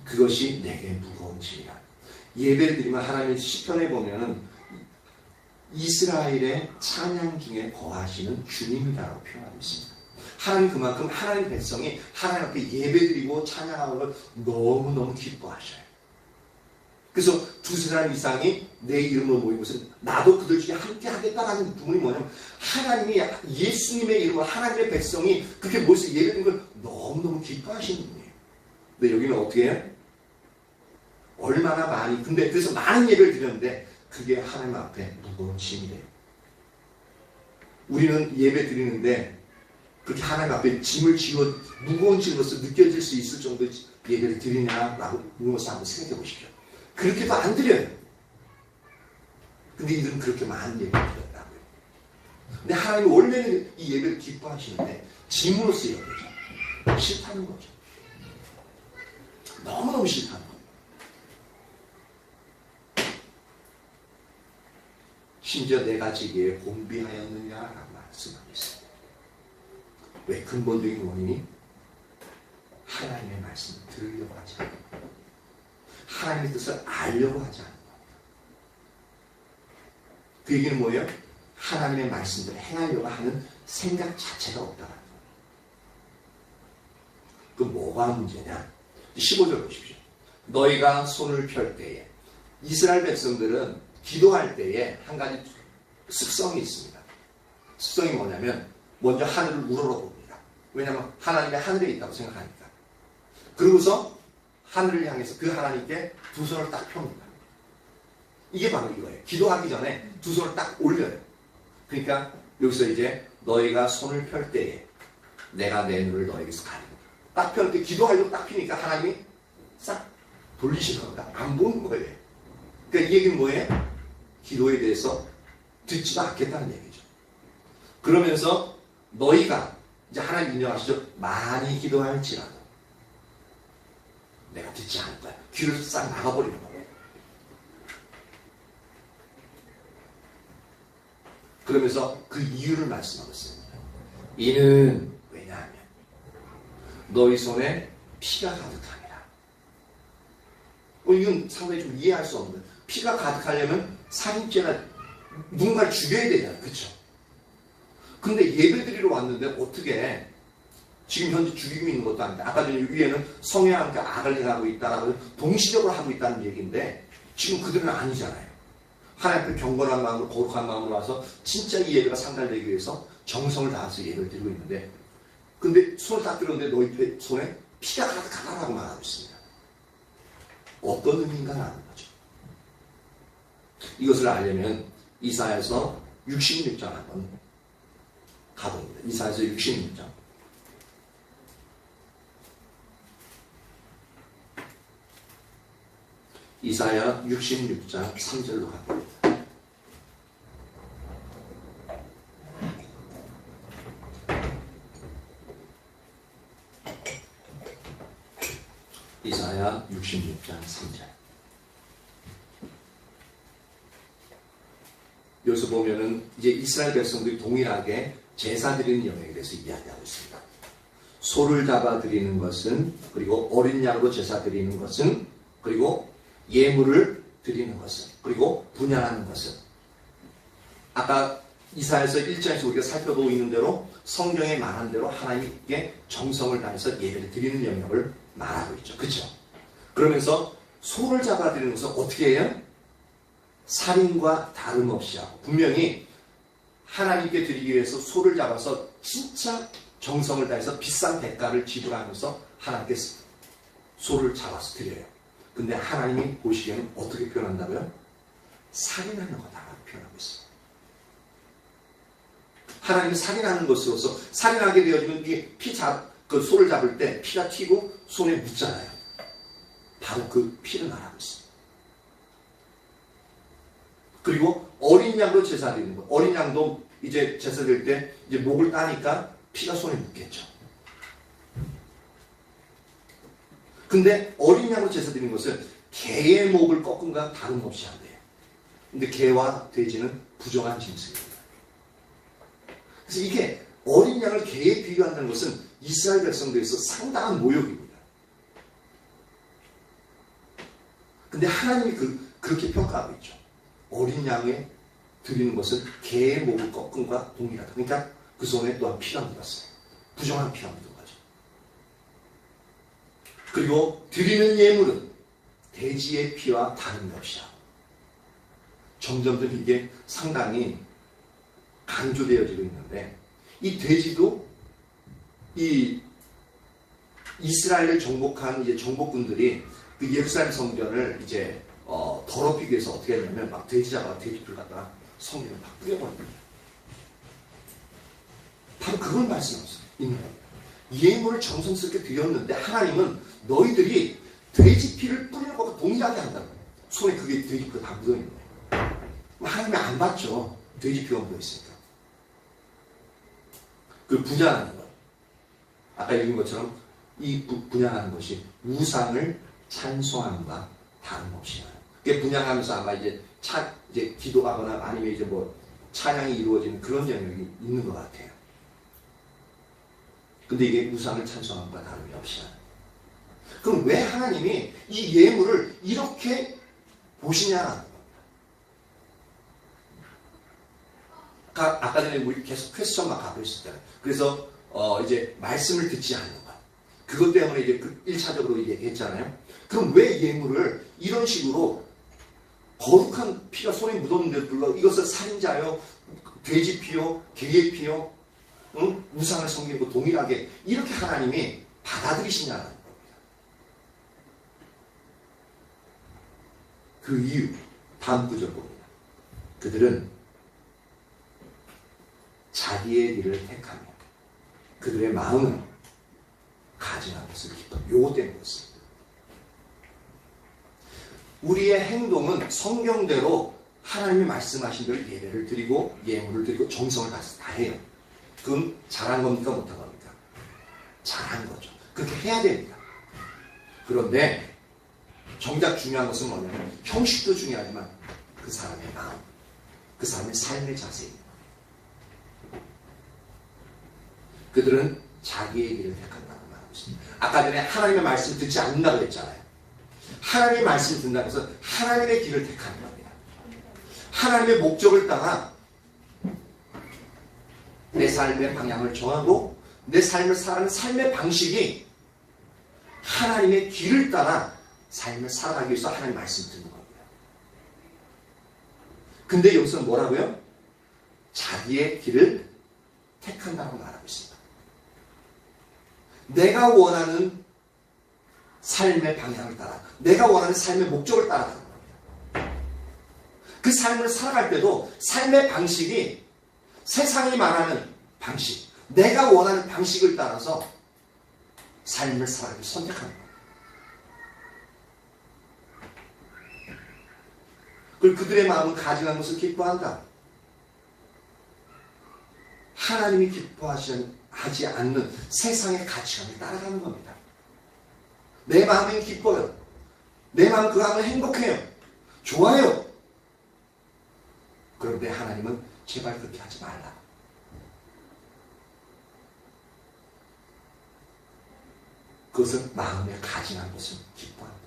그것이 내게 무거운 짐이라. 예배를 드리면 하나님 시편에 보면은 이스라엘의 찬양 중에 거하시는 주님이라고 표현하고 있습니다. 하나님 그만큼 하나님 백성이 하나님 앞에 예배드리고 찬양하는 걸 너무너무 기뻐하셔요. 그래서 두세 사람 이상이 내 이름으로 모인 것은 나도 그들 중에 함께 하겠다라는 부분이 뭐냐면, 하나님이 예수님의 이름으로 하나님의 백성이 그렇게 모여서 예배드리는 걸 너무너무 기뻐하시는 분이에요. 근데 여기는 어떻게 해요? 얼마나 많이, 근데 그래서 많은 예배를 드렸는데 그게 하나님 앞에 무거운 짐이래요. 우리는 예배 드리는데 그렇게 하나님 앞에 짐을 지워, 무거운 짐으로서 느껴질 수 있을 정도의 예배를 드리냐라고 물어서 한번 생각해 보십시오. 그렇게도 안 드려요. 근데 이들은 그렇게 많은 예배를 드렸다고요. 근데 하나님은 원래는 이 예배를 기뻐하시는데 짐으로서 여겨져. 싫다는 거죠. 너무너무 싫다는 거예요. 심지어 내가 지기에 곤비하였느냐라고 말씀하고 있습니다. 왜? 근본적인 원인이 하나님의 말씀을 들으려고 하지 않는 거예요. 하나님의 뜻을 알려고 하지 않는 겁니다. 그 얘기는 뭐예요? 하나님의 말씀대로 행하려고 하는 생각 자체가 없다는 거예요. 그럼 뭐가 문제냐? 15절 보십시오. 너희가 손을 펼 때에, 이스라엘 백성들은 기도할 때에 한 가지 습성이 있습니다. 습성이 뭐냐면 먼저 하늘을 우러러봅니다. 왜냐하면 하나님의 하늘에 있다고 생각하니까. 그러고서 하늘을 향해서 그 하나님께 두 손을 딱 펴니다. 이게 바로 이거예요. 기도하기 전에 두 손을 딱 올려요. 그러니까 여기서 이제 너희가 손을 펼 때에 내가 내 눈을 너희에게서 가리고, 딱 펼 때 기도하려고 딱 피니까 하나님이 싹 돌리시는 겁니다. 안 보는 거예요. 그러니까 이 얘기는 뭐예요? 기도에 대해서 듣지도 않겠다는 얘기죠. 그러면서 너희가 이제 하나님 인정하시죠? 많이 기도할지라도 내가 듣지 않을 거야. 귀를 싹 막아버리는 거예요. 그러면서 그 이유를 말씀하고 있습니다. 이는 왜냐하면 너희 손에 피가 가득합니다. 이건 상당히 좀 이해할 수 없는, 피가 가득하려면 살인죄나 누군가를 죽여야 되잖아요. 그렇죠? 근데 예배드리러 왔는데 어떻게 지금 현재 죽이고 있는 것도 아닌데, 아까 전에 위에는 성령과 함께 악을 행하고 있다라고 동시적으로 하고 있다는 얘기인데, 지금 그들은 아니잖아요. 하나님 앞에 경건한 마음으로, 거룩한 마음으로 와서 진짜 이 예배가 상달되기 위해서 정성을 다해서 예배를 드리고 있는데, 근데 손을 딱 들었는데 너희 손에 피가 가득하다라고 말하고 있습니다. 어떤 의미인가 하는 거죠. 이것을 알려면 이사야서 66장 한번 가봅니다. 이사야서 66장. 이사야 66장 3절로 갑니다. 이사야 66장 3절. 여기서 보면은 이제 이스라엘 백성들이 동일하게 제사 드리는 영역에 대해서 이야기하고 있습니다. 소를 잡아 드리는 것은, 그리고 어린 양으로 제사 드리는 것은, 그리고 예물을 드리는 것은, 그리고 분향하는 것은, 아까 이사야서 1장에서 우리가 살펴보고 있는 대로 성경에 말한 대로 하나님께 정성을 다해서 예배를 드리는 영역을 말하고 있죠. 그렇죠? 그러면서 소를 잡아 드리는 것은 어떻게 해요? 살인과 다름없이 하고, 분명히 하나님께 드리기 위해서 소를 잡아서 진짜 정성을 다해서 비싼 대가를 지불하면서 하나님께 소를 잡아서 드려요. 근데 하나님이 보시기에는 어떻게 표현한다고요? 살인하는 거다라고 표현하고 있어요. 하나님이 살인하는 것으로서, 살인하게 되어지면 이게 그 소를 잡을 때 피가 튀고 손에 묻잖아요. 바로 그 피를 말하고 있어요. 그리고 어린 양으로 제사 드리는 거. 어린 양도 이제 제사 드릴 때 이제 목을 따니까 피가 손에 묻겠죠. 근데 어린 양으로 제사 드리는 것은 개의 목을 꺾은 것과 다름없이 한대요. 근데 개와 돼지는 부정한 짐승입니다. 그래서 이게 어린 양을 개에 비교한다는 것은 이스라엘 백성들에서 상당한 모욕입니다. 근데 하나님이 그렇게 평가하고 있죠. 어린 양에 드리는 것은 개의 목을 꺾은 것과 동일하다. 그러니까 그 손에 또한 피가 묻었어요. 부정한 피가 묻은 거죠. 그리고 드리는 예물은 돼지의 피와 다름없이 하고, 점점점 이게 상당히 강조되어지고 있는데, 이 돼지도 이 이스라엘을 정복한 이제 정복군들이 그 예루살렘 성전을 이제 더럽히기 위해서 어떻게 했냐면 막 돼지 잡아 돼지를 갖다가 성전을 막 뿌려버립니다. 바로 그걸 말씀하고 있는 겁니다. 예물을 정성스럽게 드렸는데 하나님은 너희들이 돼지 피를 뿌리는 것과 동일하게 한다는 거예요. 손에 그게 돼지 피가 다 묻어있는 거예요. 하나님이 안 받죠. 돼지 피가 묻어있으니까. 그 분양하는 것. 아까 읽은 것처럼 이 분양하는 것이 우상을 찬송함과 다름없이 하는. 그게 분양하면서 아마 이제 이제 기도하거나 아니면 이제 뭐 찬양이 이루어지는 그런 영역이 있는 것 같아요. 근데 이게 우상을 찬송함과 다름이 없이 하는. 그럼 왜 하나님이 이 예물을 이렇게 보시냐? 아까 전에 우리 계속 퀘스천 막 하고 있었잖아요. 그래서 이제 말씀을 듣지 않는 것. 그것 때문에 이제 1차적으로 얘기했잖아요. 그럼 왜 예물을 이런 식으로 거룩한 피가 손에 묻었는데도 불구하고 이것을 살인자요, 돼지 피요, 개의 피요, 응? 우상을 섬기고 동일하게 이렇게 하나님이 받아들이시냐는 겁니다. 그 이유, 다음 구절 봅니다. 그들은 자기의 길을 택하며 그들의 마음은 가증한 것을 기뻐. 요거 때문에 그렇습니다. 우리의 행동은 성경대로 하나님이 말씀하신 대로 예배를 드리고 예물을 드리고 정성을 다 해요. 그건 잘한 겁니까? 못한 겁니까? 잘한 거죠. 그렇게 해야 됩니다. 그런데 정작 중요한 것은 뭐냐면 형식도 중요하지만 그 사람의 마음, 그 사람의 삶의 자세입니다. 그들은 자기의 길을 택한다고 말하고 있습니다. 아까 전에 하나님의 말씀 듣지 않는다고 했잖아요. 하나님의 말씀 듣는다고 해서 하나님의 길을 택하는 겁니다. 하나님의 목적을 따라 내 삶의 방향을 정하고 내 삶을 살아가는 삶의 방식이 하나님의 길을 따라 삶을 살아가기 위해서 하나님 말씀 듣는 겁니다. 근데 여기서 뭐라고요? 자기의 길을 택한다고 말하고 있습니다. 내가 원하는 삶의 방향을 따라, 내가 원하는 삶의 목적을 따라가는 겁니다. 그 삶을 살아갈 때도 삶의 방식이 세상이 말하는 방식, 내가 원하는 방식을 따라서 삶을 살아가기 선택하는 겁니다. 그리고 그들의 마음은 가증한 것을 기뻐한다. 하나님이 기뻐하지 않는 세상의 가치관을 따라가는 겁니다. 내 마음은 기뻐요. 내 마음 그 마음은 행복해요. 좋아요. 그런데 하나님은 제발 그렇게 하지 말라. 그것은 마음에 가증한 것을 기뻐한다.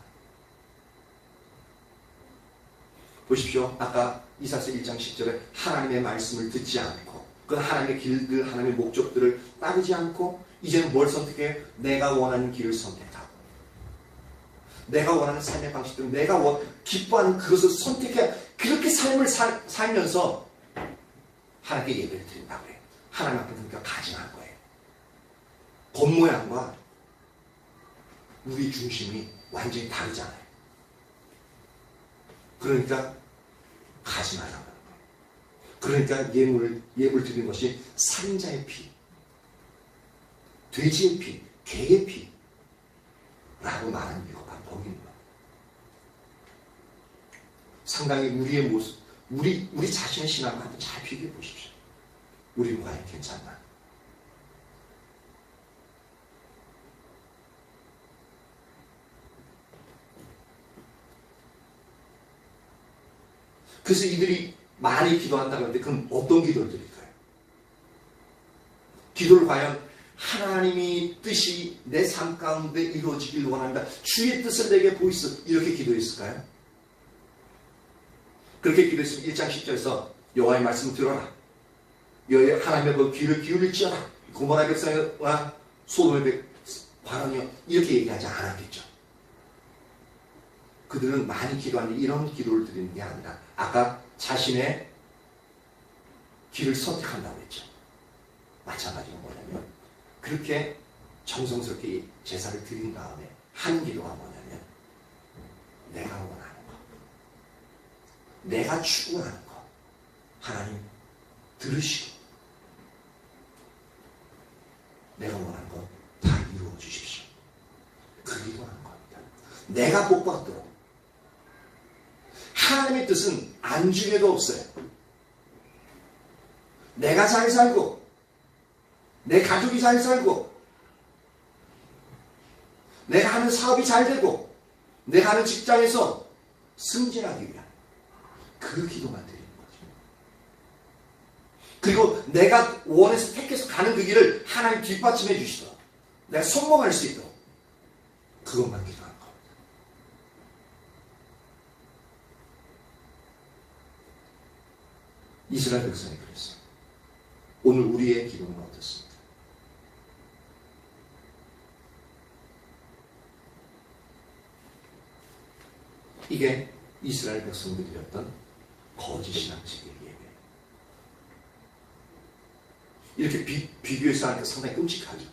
보십시오. 아까 이사야서 1장 10절에 하나님의 말씀을 듣지 않고 그 하나님의 길들, 하나님의 목적들을 따르지 않고 이제는 뭘 선택해? 내가 원하는 길을 선택하고 내가 원하는 삶의 방식들, 내가 기뻐하는 그것을 선택해 그렇게 삶을 살면서 하나님께 예배를 드린다고 해요. 하나님 앞에 그러니까 가증한 거예요. 겉모양과 우리 중심이 완전히 다르잖아요. 그러니까 가증하라고 하는 거예요. 그러니까 예물 드리는 것이 살인자의 피, 돼지의 피, 개의 피라고 말하는 이유가 바로 거기인 거예요. 상당히 우리의 모습, 우리 자신의 신앙을 한번 잘 비교해 보십시오. 우리는 과연 괜찮나? 그래서 이들이 많이 기도한다고 하는데 그럼 어떤 기도를 드릴까요? 기도를 과연 하나님이 뜻이 내 삶 가운데 이루어지길 원한다. 주의 뜻을 내게 보이소. 이렇게 기도했을까요? 그렇게 기도했으면 1장 10절에서 여호와의 말씀을 들어라. 하나님의 그 귀를 기울일지어라. 고모라 백성과 소돔의 바람이여. 이렇게 얘기하지 않았겠죠. 그들은 많이 기도하는데 이런 기도를 드리는 게 아니라 아까 자신의 길을 선택한다고 했죠. 마찬가지로 뭐냐면 그렇게 정성스럽게 제사를 드린 다음에 한 기도가 뭐냐면 내가 원하는 것, 내가 추구하는 것 하나님 들으시고 내가 원하는 것 다 이루어 주십시오. 그 기도하는 겁니다. 내가 복받도록. 하나님의 뜻은 안중에도 없어요. 내가 잘 살고 내 가족이 잘 살고 내가 하는 사업이 잘 되고 내가 하는 직장에서 승진하기 위한 그 기도만 드리는 거죠. 그리고 내가 원해서 택해서 가는 그 길을 하나님 뒷받침해 주시도록 내가 성공할 수 있도록 그것만 기도하는 겁니다. 이스라엘 백성이 그랬어요. 오늘 우리의 기도는 어떻습니까? 이게 이스라엘 백성들이 드렸던 거짓 신앙식의 예배. 이렇게 비교해서 하니까 상당히 끔찍하죠.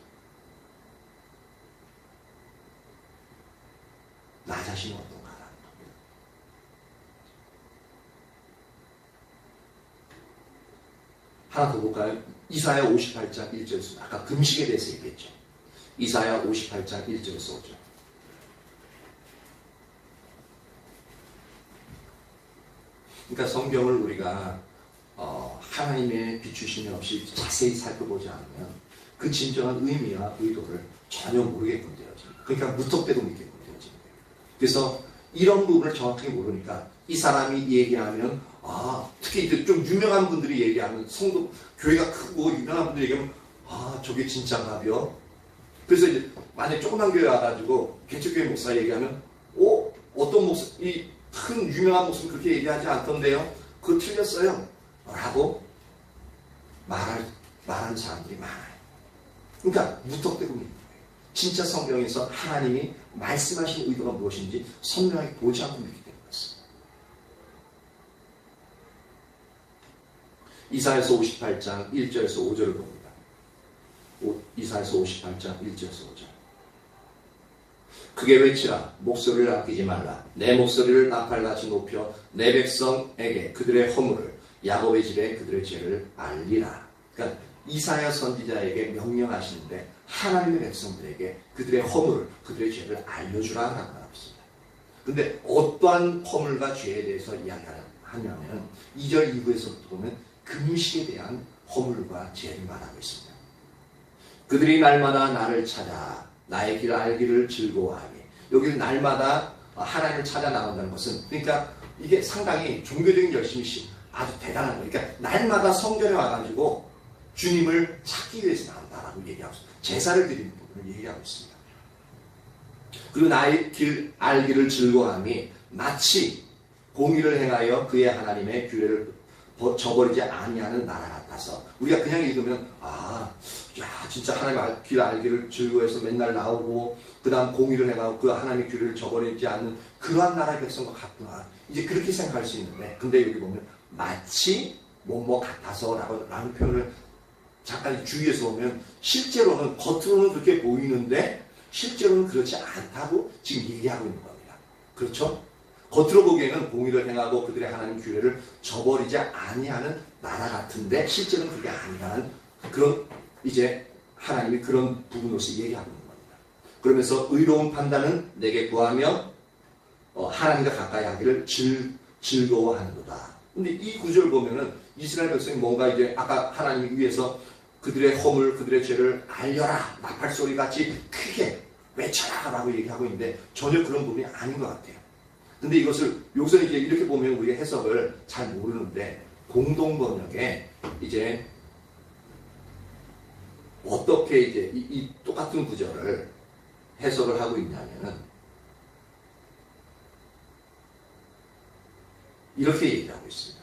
나 자신은 어떤가라는 겁니다. 하나 더 볼까요? 이사야 58장 1절에서 아까 금식에 대해서 얘기했죠. 이사야 58장 1절에서 5절. 그러니까 성경을 우리가 하나님의 비추심이 없이 자세히 살펴보지 않으면 그 진정한 의미와 의도를 전혀 모르게끔 되어집니다. 그러니까 무턱대고 믿게끔 되어집니다. 그래서 이런 부분을 정확하게 모르니까 이 사람이 얘기하면 특히 이제 좀 유명한 분들이 얘기하면 성도 교회가 크고 유명한 분들이 얘기하면 저게 진짜가벼. 그래서 이제 만약에 조그만 교회 와가지고 개척교회 목사 얘기하면 어떤 목사 이 큰 유명한 목사는 그렇게 얘기하지 않던데요. 그거 틀렸어요. 라고 말하는 사람들이 많아요. 그러니까 무턱대고 믿는 거예요. 진짜 성경에서 하나님이 말씀하신 의도가 무엇인지 선명하게 보지 않고 믿기 때문에 그렇습니다. 이사야서 58장 1절에서 5절을 봅니다. 이사야서 58장 1절에서 5절. 크게 외치라. 목소리를 아끼지 말라. 내 목소리를 나팔같이 높여 내 백성에게 그들의 허물을, 야곱의 집에 그들의 죄를 알리라. 그러니까 이사야 선지자에게 명령하시는데 하나님의 백성들에게 그들의 허물을, 그들의 죄를 알려주라라고 말합니다. 근데 어떠한 허물과 죄에 대해서 이야기하냐면 2절 이후에서부터 보면 금식에 대한 허물과 죄를 말하고 있습니다. 그들이 날마다 나를 찾아 나의 길을 알기를 즐거워하니, 여기 날마다 하나님을 찾아 나온다는 것은, 그러니까 이게 상당히 종교적인 열심이 아주 대단한 거예요. 그러니까 날마다 성전에 와가지고 주님을 찾기 위해서 나온다라고 얘기하고 있습니다. 제사를 드리는 부분을 얘기하고 있습니다. 그리고 나의 길 알기를 즐거워함이 마치 공의를 행하여 그의 하나님의 규례를 저버리지 아니하는 나라 같아서, 우리가 그냥 읽으면 진짜 하나님의 길 알기를 즐거워해서 맨날 나오고 그 다음 공의를 해가고 그 하나님의 규례를 저버리지 않는 그러한 나라의 백성과 같구나, 이제 그렇게 생각할 수 있는데, 근데 여기 보면 마치 뭐뭐 같아서 라는 표현을 잠깐 주의해서 보면 실제로는 겉으로는 그렇게 보이는데 실제로는 그렇지 않다고 지금 얘기하고 있는 겁니다. 그렇죠? 겉으로 보기에는 공의를 행하고 그들의 하나님 규례를 저버리지 아니하는 나라 같은데 실제로는 그게 아니라는 그런, 이제 하나님이 그런 부분으로서 얘기하고 있는 겁니다. 그러면서 의로운 판단은 내게 구하며 하나님과 가까이 하기를 즐거워하는도다. 근데 이 구절을 보면은 이스라엘 백성이 뭔가 이제 아까 하나님 위해서 그들의 허물, 그들의 죄를 알려라, 나팔소리 같이 크게 외쳐라 라고 얘기하고 있는데 전혀 그런 부분이 아닌 것 같아요. 근데 이것을 여기서 이제 이렇게 보면 우리가 해석을 잘 모르는데, 공동 번역에 이제 어떻게 이제 이 똑같은 구절을 해석을 하고 있냐면은 이렇게 얘기하고 있습니다.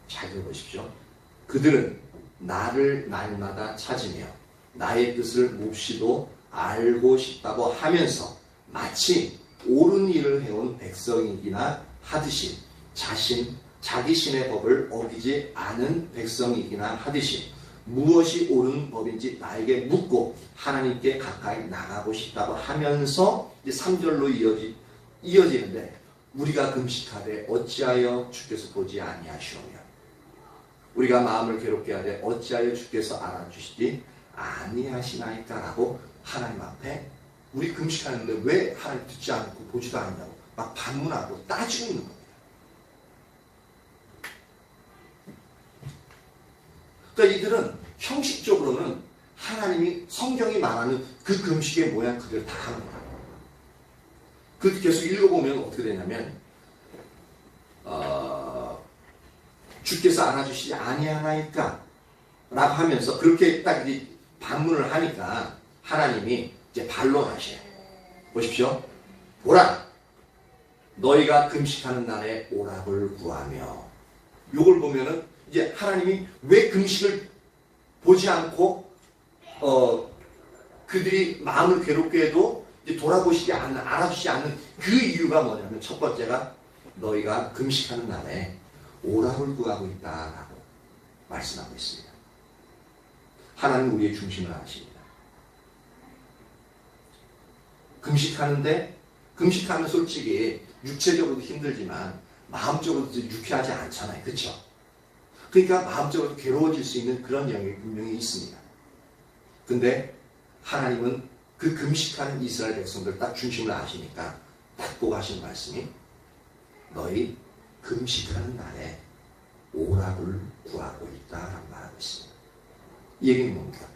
잘 들어보십시오. 그들은 나를 날마다 찾으며 나의 뜻을 몹시도 알고 싶다고 하면서 마치 옳은 일을 해온 백성이기나 하듯이 자기 신의 법을 어기지 않은 백성이기나 하듯이 무엇이 옳은 법인지 나에게 묻고 하나님께 가까이 나가고 싶다고 하면서 이제 3절로 이어지는데, 우리가 금식하되 어찌하여 주께서 보지 아니하시오며 우리가 마음을 괴롭게 하되 어찌하여 주께서 알아주시지 아니하시나이까 라고 하나님 앞에 우리 금식하는데 왜 하나님 듣지 않고 보지도 않냐고 막 반문하고 따지고 있는 겁니다. 그러니까 이들은 형식적으로는 하나님이 성경이 말하는 그 금식의 모양 그대로 다 하는 거예요. 그 계속 읽어보면 어떻게 되냐면 주께서 알아주시지 아니하나이까 라고 하면서 그렇게 딱 반문을 하니까 하나님이 이제 반론하셔요. 보십시오. 보라, 너희가 금식하는 날에 오락을 구하며. 요걸 보면은 이제 하나님이 왜 금식을 보지 않고 그들이 마음을 괴롭게 해도 이제 돌아보시지 않는, 알아주시지 않는 그 이유가 뭐냐면, 첫 번째가 너희가 금식하는 날에 오락을 구하고 있다라고 말씀하고 있습니다. 하나님은 우리의 중심을 아십니다. 금식하면 솔직히 육체적으로도 힘들지만 마음적으로도 유쾌하지 않잖아요. 그렇죠? 그러니까 마음적으로 괴로워질 수 있는 그런 영역이 분명히 있습니다. 근데 하나님은 그 금식하는 이스라엘 백성들 딱 중심을 아시니까 딱 보고 하신 말씀이 너희 금식하는 날에 오락을 구하고 있다라고 말하고 있습니다. 이 얘기는 뭡니까?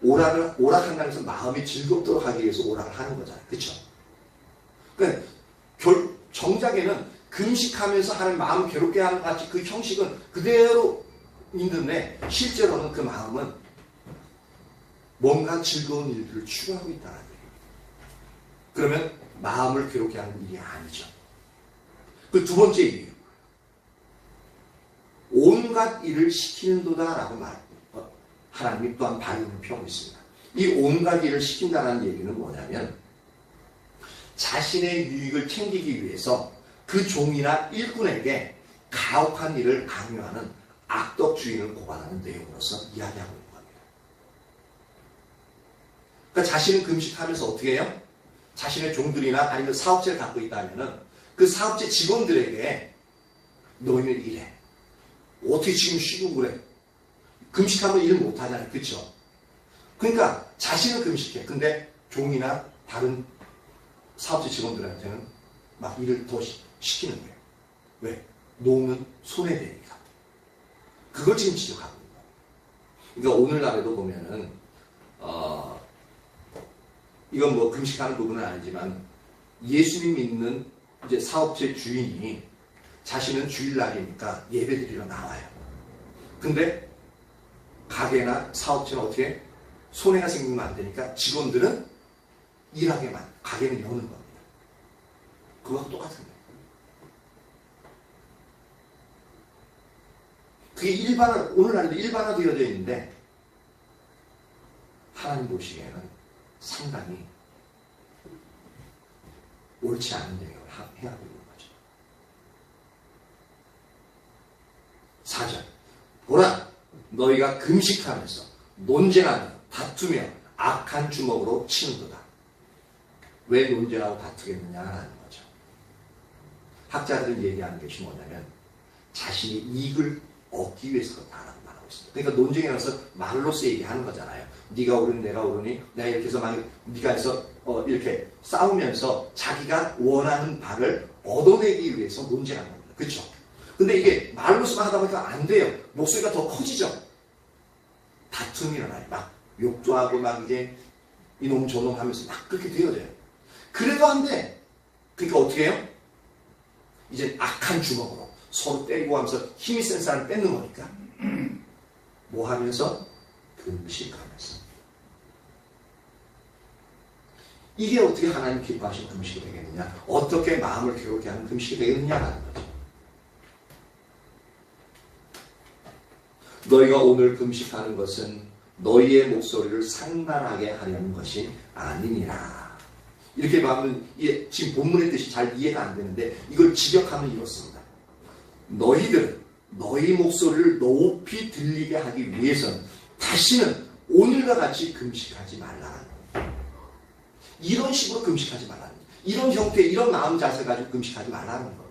오락한다는 것은 마음이 즐겁도록 하기 위해서 오락을 하는 거잖아요. 그렇죠? 그러니까 정작에는 금식하면서 하는 마음 괴롭게 하는 같이 그 형식은 그대로 있는데 실제로는 그 마음은 뭔가 즐거운 일들을 추구하고 있다는 거예요. 그러면 마음을 괴롭게 하는 일이 아니죠. 그 두 번째 이유, 온갖 일을 시키는도다라고 하나님이 또한 발음을 펴고 있습니다. 이 온갖 일을 시킨다는 얘기는 뭐냐면 자신의 유익을 챙기기 위해서 그 종이나 일꾼에게 가혹한 일을 강요하는 악덕 주인을 고발하는 내용으로서 이야기하고 있는 겁니다. 그러니까 자신은 금식하면서 어떻게 해요? 자신의 종들이나 아니면 사업체를 갖고 있다면 그 사업체 직원들에게 너희는 일해. 어떻게 지금 쉬고 그래? 금식하면 일 못하잖아요. 그렇죠? 그러니까 자신은 금식해. 근데 종이나 다른 사업체 직원들한테는 막 일을 더 시키는 거예요. 왜? 놓으면 손해되니까. 그걸 지금 지적하고 있는 거예요. 그러니까 오늘날에도 보면은 이건 뭐 금식하는 부분은 아니지만 예수님 믿는 이제 사업체 주인이 자신은 주일날이니까 예배드리러 나와요. 근데 가게나 사업체는 어떻게 해? 손해가 생기면 안 되니까 직원들은 일하게만 가게는 여는 겁니다. 그거하고 똑같은 거예요. 그게 오늘날에도 일반화되어져 있는데 하나님 보시기에는 상당히 옳지 않은 대응을 해야 하고 있는 거죠. 4절 보라 너희가 금식하면서 논쟁하며 다투며 악한 주먹으로 치는도다. 왜 논쟁하고 다투겠느냐라는 거죠. 학자들은 얘기하는 것이 뭐냐면 자신이 이익을 얻기 위해서 그렇다라고 말하고 있습니다. 그러니까 논쟁에 나서 말로써 얘기하는 거잖아요. 네가 옳으니 내가 옳으니 내가 이렇게 해서 막 네가 해서 이렇게 싸우면서 자기가 원하는 바를 얻어내기 위해서 논쟁하는 겁니다. 그렇죠? 근데 이게 말로서만 하다 보니까 안 돼요. 목소리가 더 커지죠. 다툼이 일어나요. 막 욕도 하고 막 이제 이놈 저놈 하면서 막 그렇게 되어져요. 그래도 안 돼. 그러니까 어떻게 해요? 이제 악한 주먹으로 서로 때리고 하면서 힘이 센 사람을 뺏는 거니까 뭐 하면서? 금식하면서. 이게 어떻게 하나님 기뻐하시는 금식이 되겠느냐? 어떻게 마음을 괴롭게 하는 금식이 되겠느냐라는 거죠. 너희가 오늘 금식하는 것은 너희의 목소리를 상달하게 하려는 것이 아니니라. 이렇게 보면 지금 본문의 뜻이 잘 이해가 안 되는데 이걸 직역하면 이렇습니다. 너희들은 너희 목소리를 높이 들리게 하기 위해서는 다시는 오늘과 같이 금식하지 말라는 거예요. 이런 식으로 금식하지 말라는 거예요. 이런 형태, 이런 마음 자세를 가지고 금식하지 말라는 겁니다.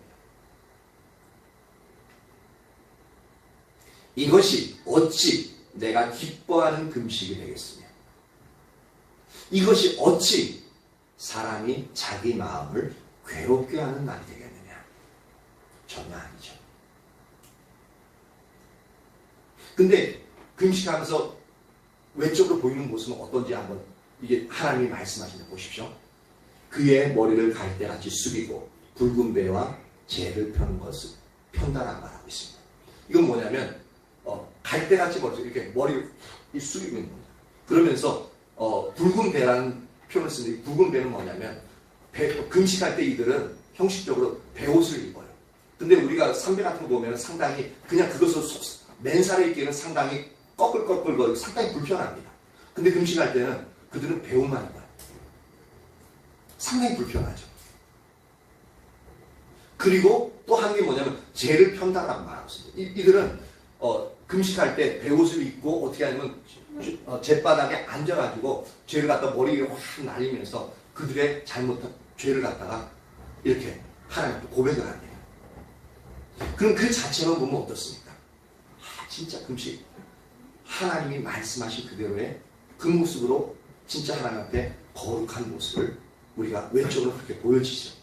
이것이 어찌 내가 기뻐하는 금식이 되겠으며 이것이 어찌 사람이 자기 마음을 괴롭게 하는 날이 되겠느냐? 전혀 아니죠. 근데 금식하면서 외적으로 보이는 모습은 어떤지 한번 이게 하나님이 말씀하시는 거 보십시오. 그의 머리를 갈대같이 숙이고 붉은 배와 재를 편 것을 편다라고 말하고 있습니다. 이건 뭐냐면 갈대같이 이렇게 머리를 숙이고 있는 겁니다. 그러면서 붉은 배라는 표현을 쓰는데 붉은 배는 뭐냐면 금식할 때 이들은 형식적으로 배옷을 입어요. 근데 우리가 삼배 같은 거 보면 상당히 그냥 그것을 맨살에 입기에는 상당히 꺼끌꺼끌거리고 상당히 불편합니다. 근데 금식할 때는 그들은 배옷만 입어요. 상당히 불편하죠. 그리고 또 하는 게 뭐냐면 재를 편다라고 말하고 있습니다. 이들은 금식할 때 배옷을 입고 어떻게 하냐면 잿바닥에 앉아가지고 죄를 갖다 머리에 확 날리면서 그들의 잘못한 죄를 갖다가 이렇게 하나님께 고백을 합니다. 그럼 그 자체만 보면 어떻습니까? 진짜 금식 하나님이 말씀하신 그대로의 그 모습으로 진짜 하나님 앞에 거룩한 모습을 우리가 외적으로 그렇게 보여지죠.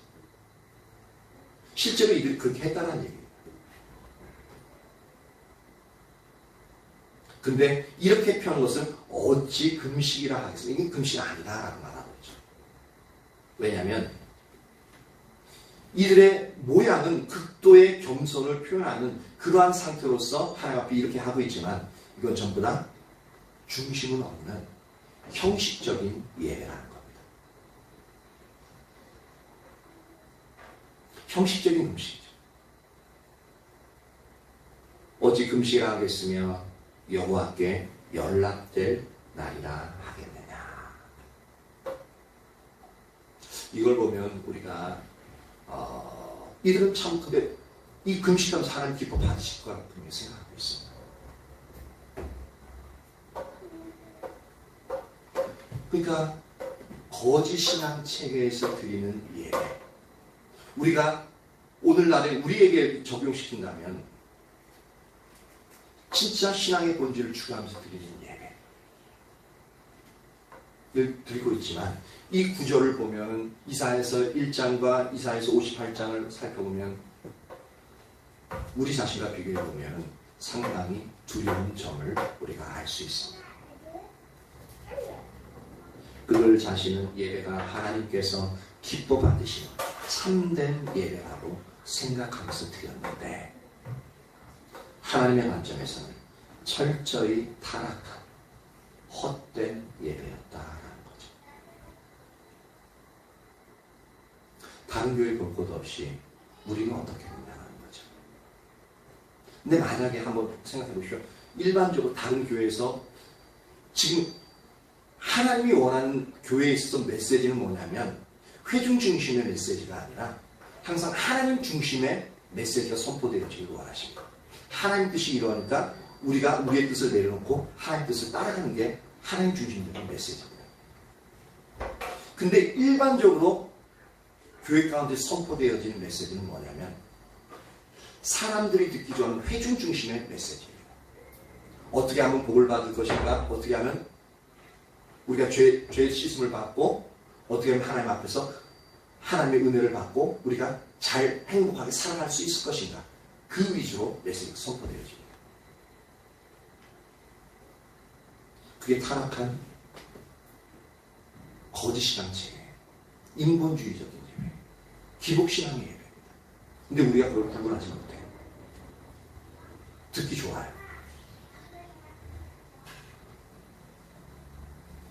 실제로 이들이 그렇게 했다는 얘기예요. 근데 이렇게 표현한 것은 어찌 금식이라 하겠습니까? 이게 금식이 아니다라고 말하고 있죠. 왜냐하면 이들의 모양은 극도의 겸손을 표현하는 그러한 상태로서 하나님 앞에 이렇게 하고 있지만 이건 전부 다 중심은 없는 형식적인 예배라는 겁니다. 형식적인 금식이죠. 어찌 금식을 하겠으며 여호와께 연락될 날이라 하겠느냐. 이걸 보면 우리가 이들은 참 근데 이 금식하면서 하나님 기뻐 받으실 거라고 분명히 생각하고 있습니다. 그러니까 거짓 신앙 체계에서 드리는 예배, 우리가 오늘날에 우리에게 적용시킨다면 진짜 신앙의 본질을 추구하면서 드리는 예배를 드리고 있지만, 이 구절을 보면 이사야서 1장과 이사야서 58장을 살펴보면 우리 자신과 비교해 보면 상당히 두려운 점을 우리가 알 수 있습니다. 그들 자신은 예배가 하나님께서 기뻐 받으시는 참된 예배라고 생각하면서 드렸는데, 하나님의 관점에서는 철저히 타락한 헛된 예배였다라는 거죠. 다른 교회 볼 것 없이 우리는 어떻게 된다는 거죠. 근데 만약에 한번 생각해 보십시오. 일반적으로 다른 교회에서 지금 하나님이 원하는 교회에 있어서 메시지는 뭐냐면 회중 중심의 메시지가 아니라 항상 하나님 중심의 메시지가 선포되어지길 원하십니다. 하나님 뜻이 이러니까 우리가 우리의 뜻을 내려놓고 하나님 뜻을 따라가는 게 하나님 중심적인 메시지입니다. 근데 일반적으로 교회 가운데 선포되어지는 메시지는 뭐냐면 사람들이 듣기 좋아하는 회중 중심의 메시지입니다. 어떻게 하면 복을 받을 것인가, 어떻게 하면 우리가 죄 씻음을 받고, 어떻게 하면 하나님 앞에서 하나님의 은혜를 받고 우리가 잘 행복하게 살아갈 수 있을 것인가, 그 위주로 메시지가 선포되어집니다. 그게 타락한 거짓 신앙체계, 인본주의적인 예배, 기복신앙의 예배입니다. 근데 우리가 그걸 구분하지 못해요. 듣기 좋아요.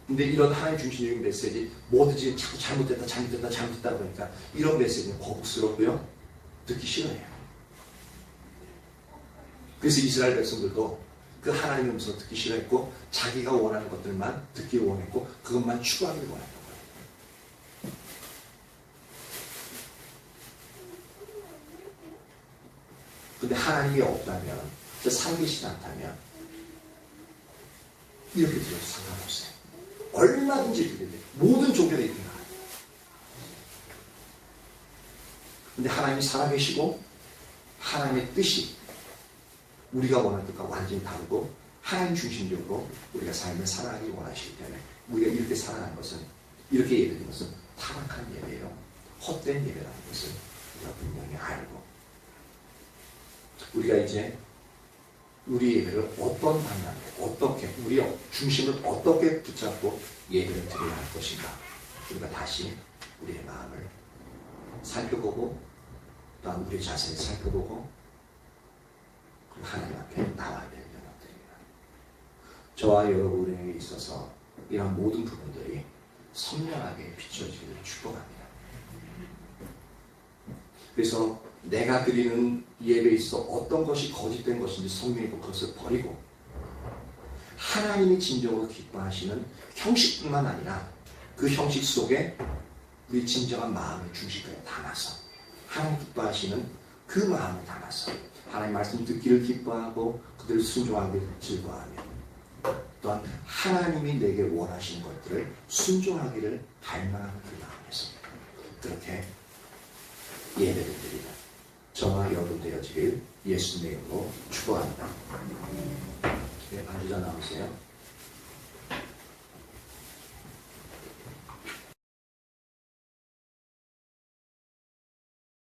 근데 이런 하나님 중심적인 메시지, 뭐든지 자꾸 잘못됐다 그러니까 이런 메시지는 거북스럽고요, 듣기 싫어해요. 그래서 이스라엘 백성들도 그 하나님의 음성을 듣기 싫어했고 자기가 원하는 것들만 듣기 원했고 그것만 추구하기를 원했던 거예요. 근데 하나님이 없다면, 살아계시지 않다면 이렇게 들어도 상관없어요. 얼마든지 드려야 돼요. 모든 종교에 있구나. 근데 하나님이 살아계시고 하나님의 뜻이 우리가 원하는 뜻과 완전히 다르고 하나님 중심적으로 우리가 삶을 살아가기 원하시기 때문에 우리가 이렇게 살아가는 것은, 이렇게 예배드리는 것은 타락한 예배예요. 헛된 예배라는 것을 우리가 분명히 알고, 우리가 이제 우리 예배를 어떤 방향으로, 어떻게, 우리의 중심을 어떻게 붙잡고 예배를 드려야 할 것인가, 우리가 다시 우리의 마음을 살펴보고 또한 우리의 자세를 살펴보고 그리고 하나님 앞에 나와야 될 연합들입니다. 저와 여러분에게 있어서 이런 모든 부분들이 선명하게 비춰지기를 축복합니다. 그래서 내가 드리는 예배에 있어 어떤 것이 거짓된 것인지 선명히고 그것을 버리고 하나님이 진정으로 기뻐하시는 형식뿐만 아니라 그 형식 속에 우리 진정한 마음을 중심까지 담아서 하나님 기뻐하시는 그 마음을 담아서 하나님 말씀 듣기를 기뻐하고 그들을 순종하기를 즐거워하며 또한 하나님이 내게 원하시는 것들을 순종하기를 갈망하는 그 마음에서 그렇게 예배를 드리는 저와 여러분 되어지길 예수님의 이름으로 축복합니다. 네, 반주자 나오세요.